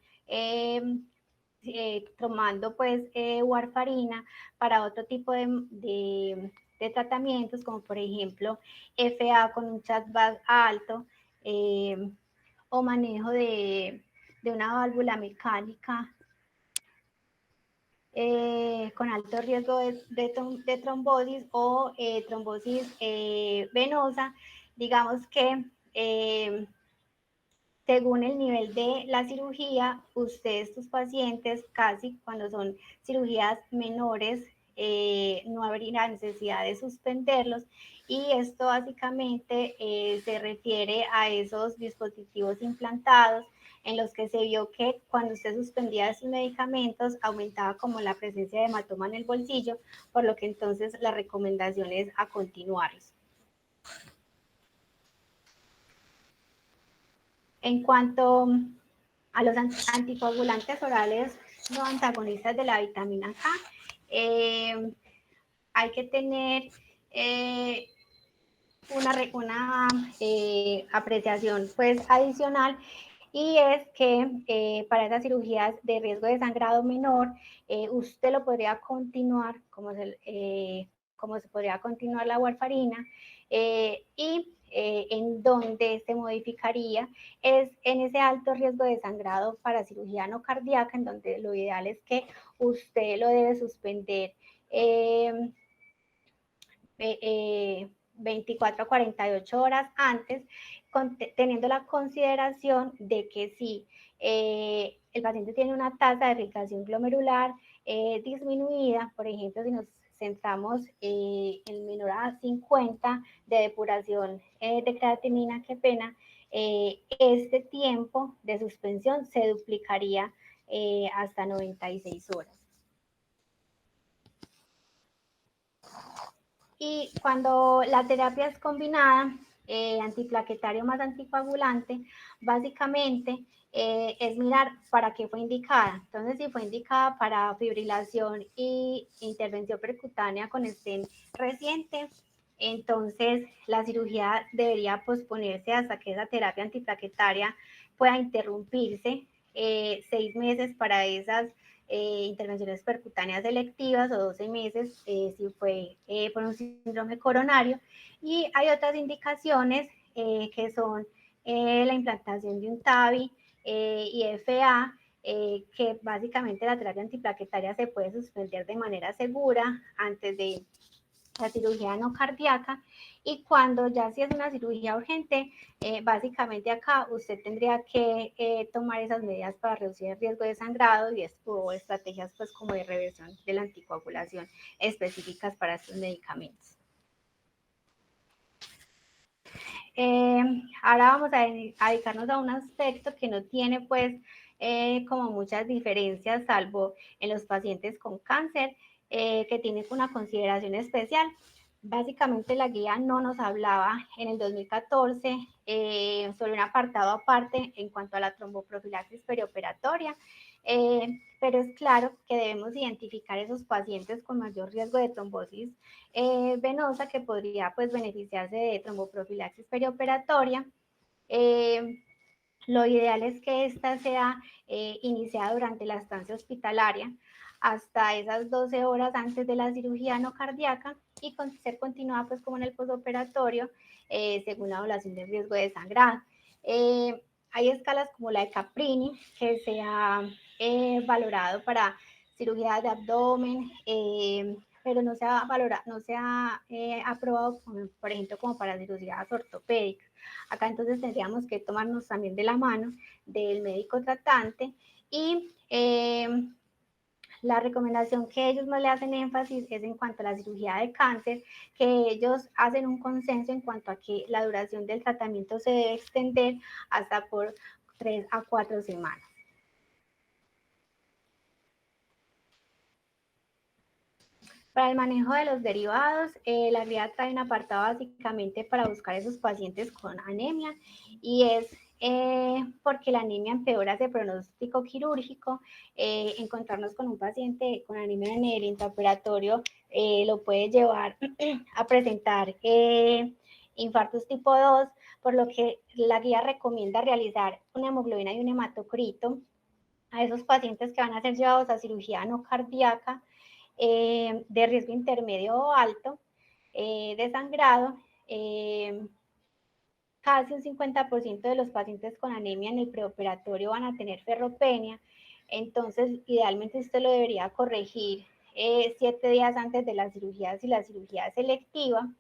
tomando pues warfarina para otro tipo de tratamientos, como por ejemplo FA con un chatback alto o manejo de una válvula mecánica con alto riesgo de trombosis o trombosis venosa, digamos que según el nivel de la cirugía, ustedes, tus pacientes, casi cuando son cirugías menores, no habría necesidad de suspenderlos y esto básicamente se refiere a esos dispositivos implantados en los que se vio que cuando usted suspendía sus medicamentos aumentaba como la presencia de hematoma en el bolsillo, por lo que entonces la recomendación es a continuarlos. En cuanto a los anticoagulantes orales no antagonistas de la vitamina K, hay que tener una apreciación pues adicional y es que para esas cirugías de riesgo de sangrado menor, usted lo podría continuar como se podría continuar la warfarina y en donde se modificaría es en ese alto riesgo de sangrado para cirugía no cardíaca, en donde lo ideal es que usted lo debe suspender 24 a 48 horas antes, teniendo la consideración de que si el paciente tiene una tasa de irrigación glomerular disminuida, por ejemplo, si nos centramos en menor a 50 de depuración de creatinina, qué pena, este tiempo de suspensión se duplicaría hasta 96 horas. Y cuando la terapia es combinada, antiplaquetario más anticoagulante, básicamente es mirar para qué fue indicada. Entonces, si fue indicada para fibrilación y intervención percutánea con stent reciente, entonces la cirugía debería posponerse hasta que esa terapia antiplaquetaria pueda interrumpirse 6 meses para esas intervenciones percutáneas selectivas o 12 meses si fue por un síndrome coronario. Y hay otras indicaciones que son la implantación de un TAVI y FA, que básicamente la terapia antiplaquetaria se puede suspender de manera segura antes de la cirugía no cardíaca, y cuando ya si es una cirugía urgente, básicamente acá usted tendría que tomar esas medidas para reducir el riesgo de sangrado o estrategias pues como de reversión de la anticoagulación específicas para estos medicamentos. Ahora vamos a dedicarnos a un aspecto que no tiene pues como muchas diferencias, salvo en los pacientes con cáncer, que tienen una consideración especial. Básicamente la guía no nos hablaba en el 2014 sobre un apartado aparte en cuanto a la tromboprofilaxis perioperatoria, pero es claro que debemos identificar esos pacientes con mayor riesgo de trombosis venosa que podría pues beneficiarse de tromboprofilaxis perioperatoria. Lo ideal es que esta sea iniciada durante la estancia hospitalaria hasta esas 12 horas antes de la cirugía no cardíaca y ser continuada pues como en el postoperatorio según la evaluación de riesgo de sangrado. Hay escalas como la de Caprini que se ha valorado para cirugías de abdomen, pero no se ha valorado, no se ha aprobado, por ejemplo, como para cirugías ortopédicas. Acá entonces tendríamos que tomarnos también de la mano del médico tratante y la recomendación que ellos no le hacen énfasis es en cuanto a la cirugía de cáncer, que ellos hacen un consenso en cuanto a que la duración del tratamiento se debe extender hasta por 3 a 4 semanas. Para el manejo de los derivados, la guía trae un apartado básicamente para buscar esos pacientes con anemia y es porque la anemia empeora ese pronóstico quirúrgico. Encontrarnos con un paciente con anemia en el intraoperatorio lo puede llevar a presentar infartos tipo 2, por lo que la guía recomienda realizar una hemoglobina y un hematocrito a esos pacientes que van a ser llevados a cirugía no cardíaca de riesgo intermedio o alto de sangrado. Casi un 50% de los pacientes con anemia en el preoperatorio van a tener ferropenia, entonces idealmente usted lo debería corregir 7 días antes de la cirugía si la cirugía es selectiva.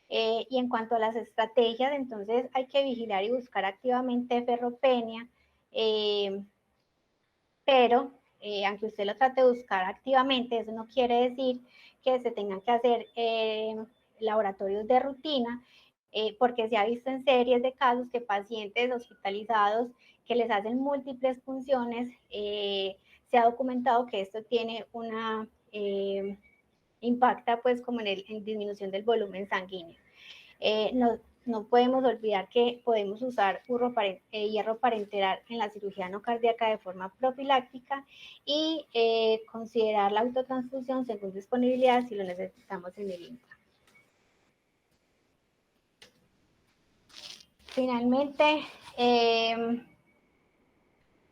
Y en cuanto a las estrategias, entonces hay que vigilar y buscar activamente ferropenia, pero aunque usted lo trate de buscar activamente, eso no quiere decir que se tengan que hacer laboratorios de rutina, porque se ha visto en series de casos que pacientes hospitalizados que les hacen múltiples funciones, se ha documentado que esto tiene una impacta pues como en disminución del volumen sanguíneo. No podemos olvidar que podemos usar hierro parenteral en la cirugía no cardíaca de forma profiláctica y considerar la autotransfusión según disponibilidad si lo necesitamos en el intra. Finalmente,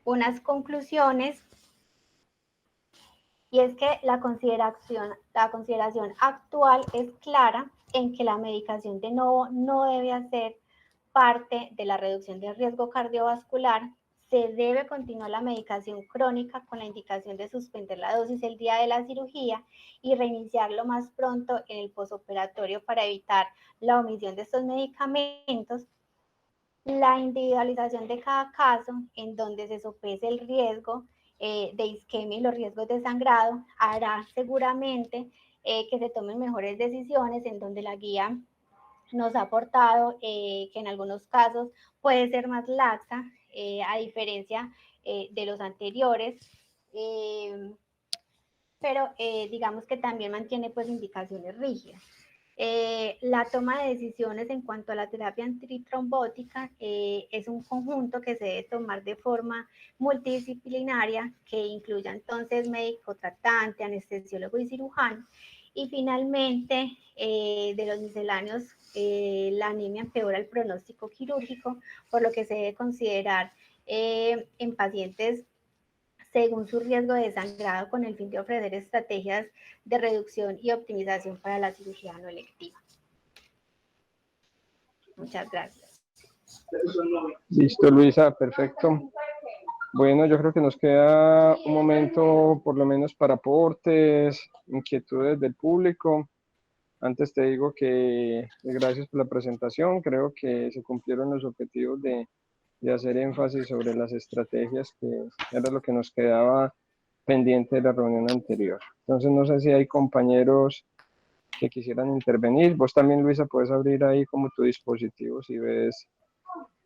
unas conclusiones, y es que la consideración actual es clara en que la medicación de nuevo no debe hacer parte de la reducción del riesgo cardiovascular. Se debe continuar la medicación crónica con la indicación de suspender la dosis el día de la cirugía y reiniciarlo más pronto en el posoperatorio para evitar la omisión de estos medicamentos. La individualización de cada caso, en donde se sopese el riesgo de isquemia y los riesgos de sangrado, hará seguramente que se tomen mejores decisiones, en donde la guía nos ha aportado que en algunos casos puede ser más laxa, a diferencia de los anteriores, pero digamos que también mantiene pues indicaciones rígidas. La toma de decisiones en cuanto a la terapia antitrombótica es un conjunto que se debe tomar de forma multidisciplinaria, que incluya entonces médico tratante, anestesiólogo y cirujano. Y finalmente, de los misceláneos, la anemia empeora el pronóstico quirúrgico, por lo que se debe considerar en pacientes según su riesgo de sangrado, con el fin de ofrecer estrategias de reducción y optimización para la cirugía no electiva. Muchas gracias. Listo, Luisa, perfecto. Bueno, yo creo que nos queda un momento, por lo menos, para aportes, inquietudes del público. Antes te digo que gracias por la presentación, creo que se cumplieron los objetivos de hacer énfasis sobre las estrategias, que era lo que nos quedaba pendiente de la reunión anterior. Entonces no sé si hay compañeros que quisieran intervenir. Vos también, Luisa, puedes abrir ahí como tu dispositivo si ves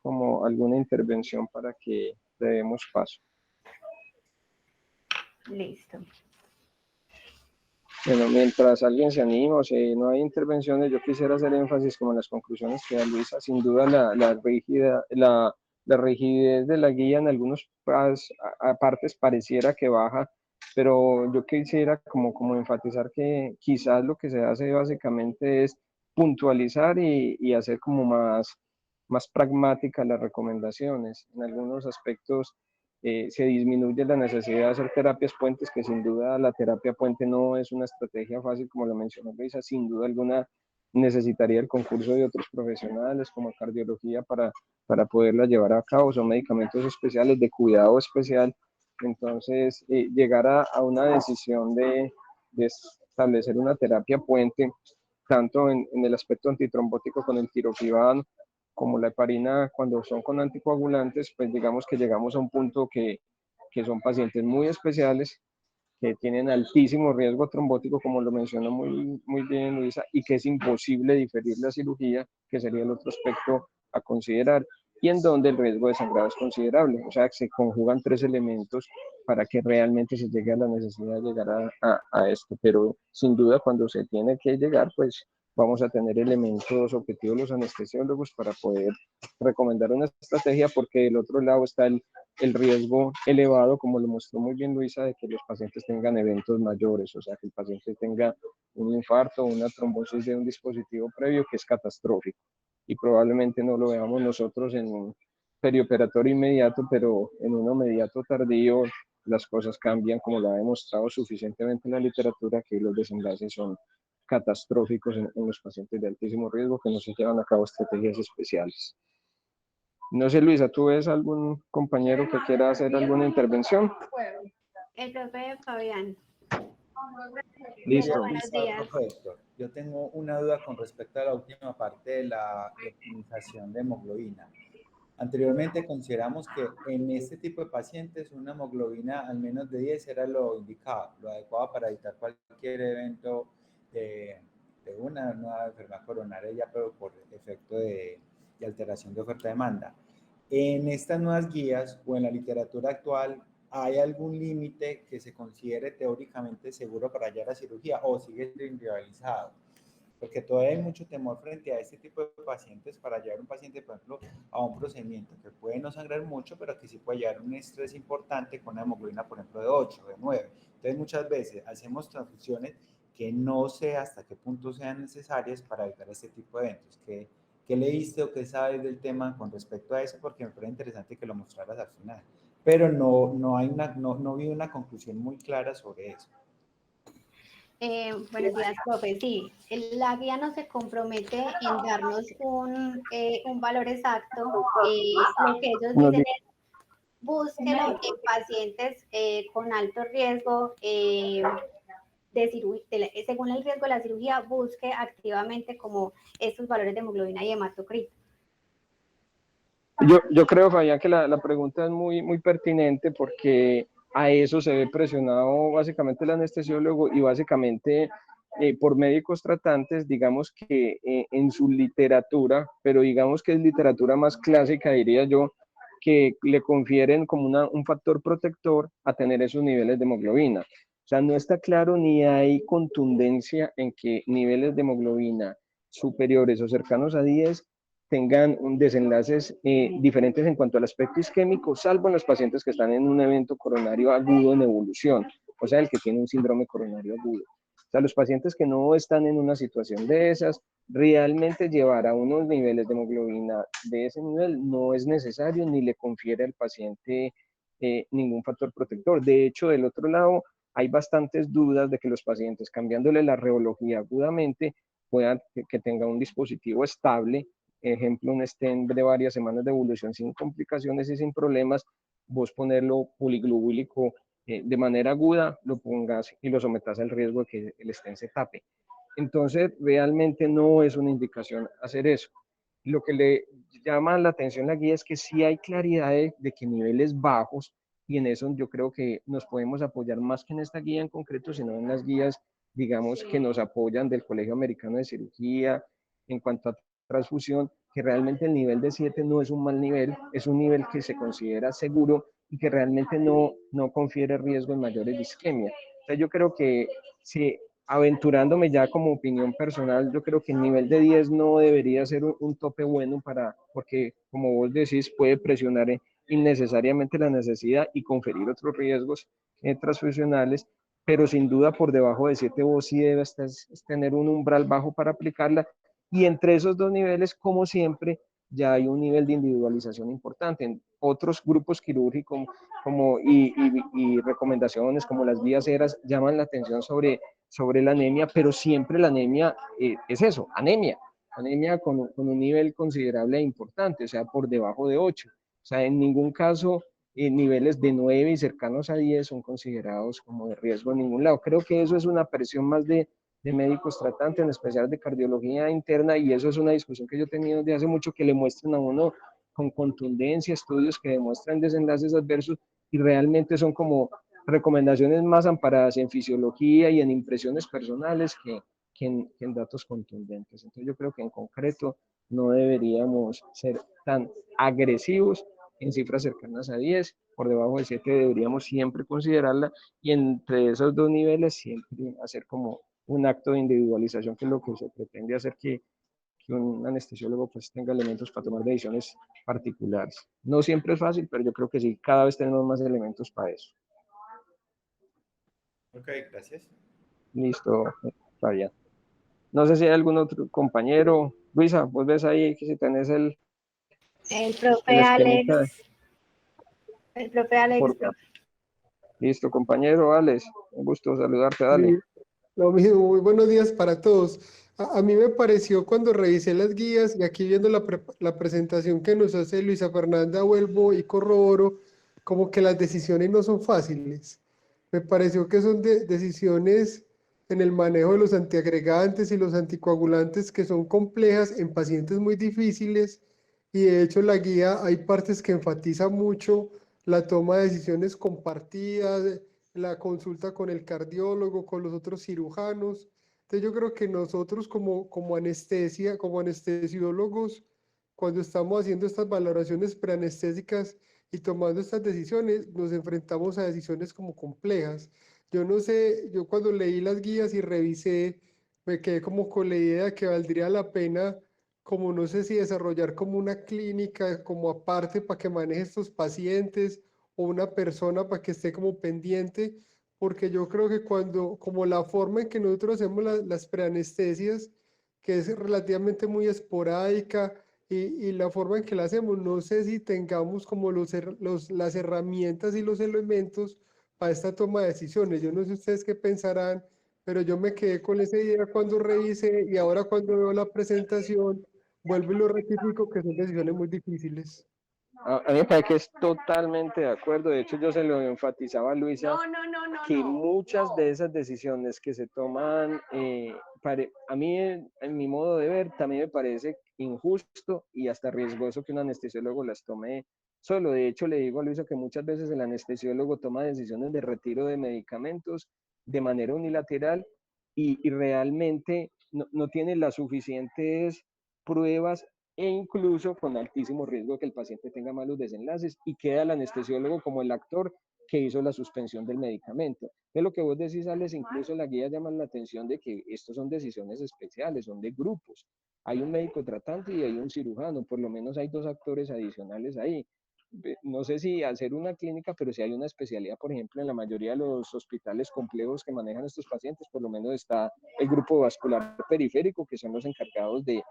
como alguna intervención para que le demos paso. Listo. Bueno, mientras alguien se anima o si no hay intervenciones, yo quisiera hacer énfasis como en las conclusiones que da Luisa. Sin duda la rigidez de la guía en algunas partes pareciera que baja, pero yo quisiera como enfatizar que quizás lo que se hace básicamente es puntualizar y hacer como más pragmáticas las recomendaciones. En algunos aspectos se disminuye la necesidad de hacer terapias puentes, que sin duda la terapia puente no es una estrategia fácil, como lo mencionó Luisa, sin duda alguna necesitaría el concurso de otros profesionales como cardiología para poderla llevar a cabo, son medicamentos especiales de cuidado especial, entonces llegar a una decisión de establecer una terapia puente, tanto en el aspecto antitrombótico con el tirofiban, como la heparina, cuando son con anticoagulantes, pues digamos que llegamos a un punto que son pacientes muy especiales, que tienen altísimo riesgo trombótico, como lo mencionó muy bien Luisa, y que es imposible diferir la cirugía, que sería el otro aspecto a considerar, y en donde el riesgo de sangrado es considerable. O sea, que se conjugan tres elementos para que realmente se llegue a la necesidad de llegar a esto. Pero sin duda, cuando se tiene que llegar, pues vamos a tener elementos objetivos los anestesiólogos para poder recomendar una estrategia, porque del otro lado está el riesgo elevado, como lo mostró muy bien Luisa, de que los pacientes tengan eventos mayores, o sea, que el paciente tenga un infarto o una trombosis de un dispositivo previo que es catastrófico. Y probablemente no lo veamos nosotros en un perioperatorio inmediato, pero en uno inmediato tardío las cosas cambian, como lo ha demostrado suficientemente en la literatura, que los desenlaces son catastróficos en los pacientes de altísimo riesgo que no se llevan a cabo estrategias especiales. No sé, Luisa, ¿tú ves algún compañero que quiera hacer alguna intervención? El profe Fabián. Listo. Buenos días. Héctor, yo tengo una duda con respecto a la última parte de la optimización de hemoglobina. Anteriormente consideramos que en este tipo de pacientes una hemoglobina al menos de 10 era lo indicado, lo adecuado para evitar cualquier evento de una nueva enfermedad coronaria, ya pero por efecto de alteración de oferta-demanda. En estas nuevas guías o en la literatura actual, ¿hay algún límite que se considere teóricamente seguro para hallar la cirugía o sigue siendo individualizado? Porque todavía hay mucho temor frente a este tipo de pacientes para llevar un paciente, por ejemplo, a un procedimiento que puede no sangrar mucho, pero que sí puede llevar un estrés importante con una hemoglobina, por ejemplo, de 8, de 9. Entonces, muchas veces hacemos transfusiones que no sé hasta qué punto sean necesarias para evitar este tipo de eventos. ¿Qué leíste o qué sabes del tema con respecto a eso? Porque me parece interesante que lo mostraras al final. Pero no vi una conclusión muy clara sobre eso. Buenos días, profe. Sí, la guía no se compromete en darnos un valor exacto. Lo que ellos dicen es búsquelo en pacientes con alto riesgo de cirugía, según el riesgo de la cirugía, busque activamente como estos valores de hemoglobina y hematocrito. Yo creo, Fabián, que la pregunta es muy pertinente porque a eso se ve presionado básicamente el anestesiólogo y básicamente por médicos tratantes, digamos que en su literatura, pero digamos que es literatura más clásica, diría yo, que le confieren como un factor protector a tener esos niveles de hemoglobina. O sea, no está claro ni hay contundencia en que niveles de hemoglobina superiores o cercanos a 10 tengan desenlaces diferentes en cuanto al aspecto isquémico, salvo en los pacientes que están en un evento coronario agudo en evolución, o sea, el que tiene un síndrome coronario agudo. O sea, los pacientes que no están en una situación de esas, realmente llevar a unos niveles de hemoglobina de ese nivel no es necesario ni le confiere al paciente ningún factor protector. De hecho, del otro lado, hay bastantes dudas de que los pacientes, cambiándole la reología agudamente, puedan que tenga un dispositivo estable, ejemplo, un stent de varias semanas de evolución sin complicaciones y sin problemas, vos ponerlo poliglobúlico de manera aguda, lo pongas y lo sometas al riesgo de que el stent se tape. Entonces, realmente no es una indicación hacer eso. Lo que le llama la atención la guía es que sí hay claridad de que niveles bajos, y en eso yo creo que nos podemos apoyar más que en esta guía en concreto, sino en las guías, digamos, que nos apoyan del Colegio Americano de Cirugía en cuanto a transfusión, que realmente el nivel de 7 no es un mal nivel, es un nivel que se considera seguro y que realmente no confiere riesgo en mayores de isquemia. Entonces yo creo que si aventurándome ya como opinión personal, yo creo que el nivel de 10 no debería ser un tope bueno porque como vos decís, puede presionar innecesariamente la necesidad y conferir otros riesgos transfusionales, pero sin duda por debajo de 7 vos sí debes tener un umbral bajo para aplicarla, y entre esos dos niveles, como siempre, ya hay un nivel de individualización importante. En otros grupos quirúrgicos y recomendaciones como las vías eras llaman la atención sobre la anemia, pero siempre la anemia es eso, anemia con un nivel considerable e importante, o sea, por debajo de 8. O sea, en ningún caso niveles de 9 y cercanos a 10 son considerados como de riesgo en ningún lado. Creo que eso es una presión más de médicos tratantes, en especial de cardiología interna, y eso es una discusión que yo he tenido desde hace mucho, que le muestren a uno con contundencia estudios que demuestran desenlaces adversos y realmente son como recomendaciones más amparadas en fisiología y en impresiones personales que en datos contundentes. Entonces yo creo que en concreto no deberíamos ser tan agresivos en cifras cercanas a 10, por debajo de 7 deberíamos siempre considerarla, y entre esos dos niveles siempre hacer como un acto de individualización, que es lo que se pretende hacer, que un anestesiólogo pues tenga elementos para tomar decisiones particulares. No siempre es fácil, pero yo creo que sí, cada vez tenemos más elementos para eso. Ok, gracias. Listo, Fabián. No sé si hay algún otro compañero. Luisa, vos ves ahí que si tenés El el profe esquemita. Alex, el profe Alex, Por... Listo, compañero Alex. Un gusto saludarte, dale. Sí, lo mismo, muy buenos días para todos. A mí me pareció cuando revisé las guías y aquí viendo la presentación que nos hace Luisa Fernanda, vuelvo y corroboro, como que las decisiones no son fáciles. Me pareció que son decisiones en el manejo de los antiagregantes y los anticoagulantes que son complejas en pacientes muy difíciles, y de hecho la guía hay partes que enfatiza mucho la toma de decisiones compartidas, la consulta con el cardiólogo, con los otros cirujanos. Entonces yo creo que nosotros como anestesia, como anestesiólogos, cuando estamos haciendo estas valoraciones preanestésicas y tomando estas decisiones, nos enfrentamos a decisiones como complejas. Yo no sé, yo cuando leí las guías y revisé, me quedé como con la idea de que valdría la pena, como no sé si desarrollar como una clínica como aparte para que maneje estos pacientes, o una persona para que esté como pendiente, porque yo creo que cuando, como la forma en que nosotros hacemos las preanestesias, que es relativamente muy esporádica, y la forma en que la hacemos, no sé si tengamos como las herramientas y los elementos para esta toma de decisiones. Yo no sé ustedes qué pensarán, pero yo me quedé con esa idea cuando revisé, y ahora cuando veo la presentación, vuelvo y lo rectifico, que son decisiones muy difíciles. A mí me parece que es totalmente de acuerdo. De hecho, yo se lo enfatizaba a Luisa, que muchas de esas decisiones que se toman, a mí, en mi modo de ver, también me parece injusto y hasta riesgoso que un anestesiólogo las tome solo. De hecho, le digo a Luisa que muchas veces el anestesiólogo toma decisiones de retiro de medicamentos de manera unilateral y realmente no tiene las suficientes pruebas, e incluso con altísimo riesgo de que el paciente tenga malos desenlaces, y queda el anestesiólogo como el actor que hizo la suspensión del medicamento. De lo que vos decís, Alex, incluso la guía llama la atención de que estos son decisiones especiales, son de grupos. Hay un médico tratante y hay un cirujano, por lo menos hay dos actores adicionales ahí. No sé si hacer una clínica, pero si hay una especialidad, por ejemplo, en la mayoría de los hospitales complejos que manejan estos pacientes, por lo menos está el grupo vascular periférico, que son los encargados de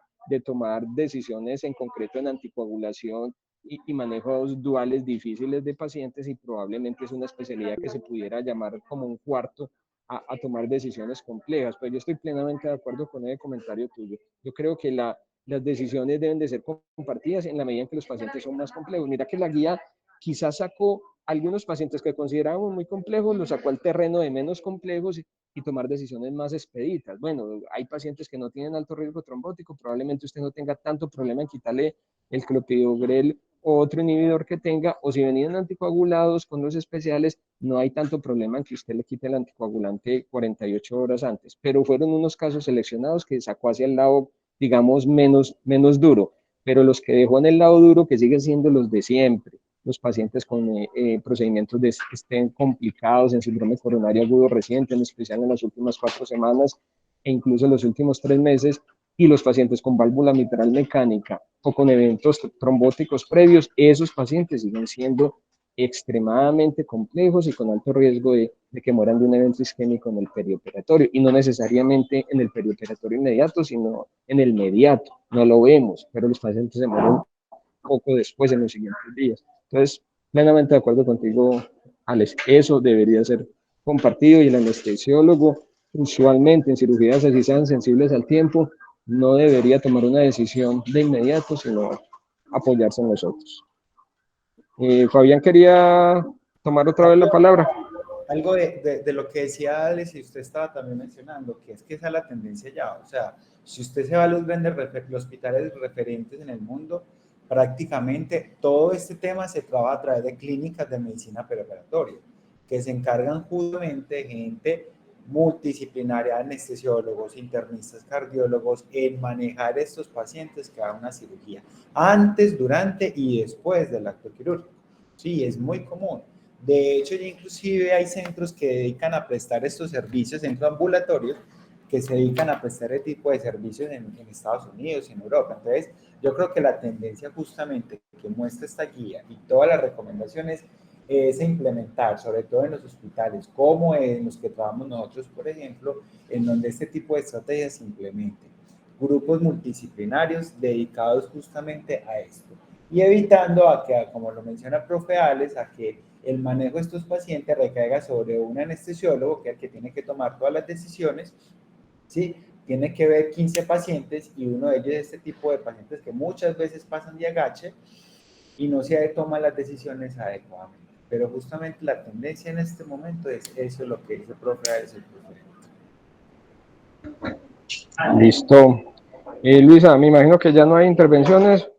tomar decisiones en concreto en anticoagulación y manejos duales difíciles de pacientes, y probablemente es una especialidad que se pudiera llamar como un cuarto a tomar decisiones complejas. Pues yo estoy plenamente de acuerdo con el comentario tuyo. Yo creo que las decisiones deben de ser compartidas en la medida en que los pacientes son más complejos. Mira que la guía quizás sacó algunos pacientes que considerábamos muy complejos, los sacó al terreno de menos complejos y tomar decisiones más expeditas. Bueno, hay pacientes que no tienen alto riesgo trombótico, probablemente usted no tenga tanto problema en quitarle el clopidogrel o otro inhibidor que tenga, o si venían anticoagulados con los especiales, no hay tanto problema en que usted le quite el anticoagulante 48 horas antes, pero fueron unos casos seleccionados que sacó hacia el lado, digamos, menos duro, pero los que dejó en el lado duro, que siguen siendo los de siempre, los pacientes con procedimientos que estén complicados en síndrome coronario agudo reciente, en especial en las últimas 4 semanas e incluso en los últimos 3 meses, y los pacientes con válvula mitral mecánica o con eventos trombóticos previos, esos pacientes siguen siendo extremadamente complejos y con alto riesgo de que mueran de un evento isquémico en el perioperatorio, y no necesariamente en el perioperatorio inmediato, sino en el mediato. No lo vemos, pero los pacientes se mueren poco después, en los siguientes días. Entonces, plenamente de acuerdo contigo, Alex, eso debería ser compartido, y el anestesiólogo, usualmente en cirugías así sean sensibles al tiempo, no debería tomar una decisión de inmediato, sino apoyarse en nosotros. Fabián quería tomar otra vez la palabra. Algo de lo que decía Alex y usted estaba también mencionando, que es que esa es la tendencia ya. O sea, si usted se va a los grandes hospitales referentes en el mundo, prácticamente todo este tema se trabaja a través de clínicas de medicina perioperatoria, que se encargan justamente de gente multidisciplinaria, anestesiólogos, internistas, cardiólogos, en manejar estos pacientes que hagan una cirugía antes, durante y después del acto quirúrgico. Sí, es muy común. De hecho, ya inclusive hay centros que dedican a prestar estos servicios, centros ambulatorios, que se dedican a prestar este tipo de servicios en Estados Unidos y en Europa. Entonces, yo creo que la tendencia justamente que muestra esta guía y todas las recomendaciones es implementar, sobre todo en los hospitales, como en los que trabajamos nosotros, por ejemplo, en donde este tipo de estrategias se implementen. Grupos multidisciplinarios dedicados justamente a esto. Y evitando a que, como lo menciona el profe Alex, a que el manejo de estos pacientes recaiga sobre un anestesiólogo, que es el que tiene que tomar todas las decisiones, ¿sí? Tiene que ver 15 pacientes y uno de ellos es este tipo de pacientes que muchas veces pasan de agache y no se toman las decisiones adecuadamente. Pero justamente la tendencia en este momento es eso, lo que dice el profe Alex. Listo. Luisa, me imagino que ya no hay intervenciones.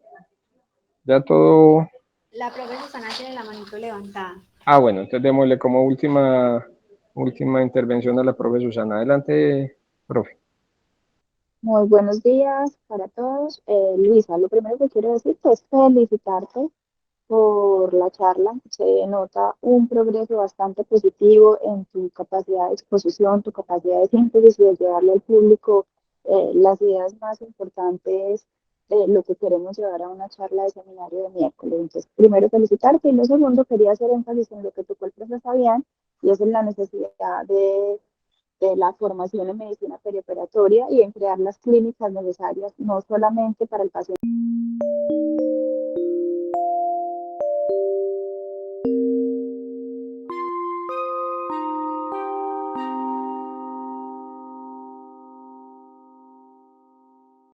Ya todo. La profe Susana tiene la manito levantada. Bueno, entonces démosle como última intervención a la profe Susana. Adelante, profe. Muy buenos días para todos. Luisa, lo primero que quiero decirte es felicitarte por la charla. Se nota un progreso bastante positivo en tu capacidad de exposición, tu capacidad de síntesis y de llevarle al público las ideas más importantes de lo que queremos llevar a una charla de seminario de miércoles. Entonces, primero felicitarte, y lo segundo, quería hacer énfasis en lo que tocó el profesor Fabián, y es en la necesidad de la formación en medicina perioperatoria y en crear las clínicas necesarias, no solamente para el paciente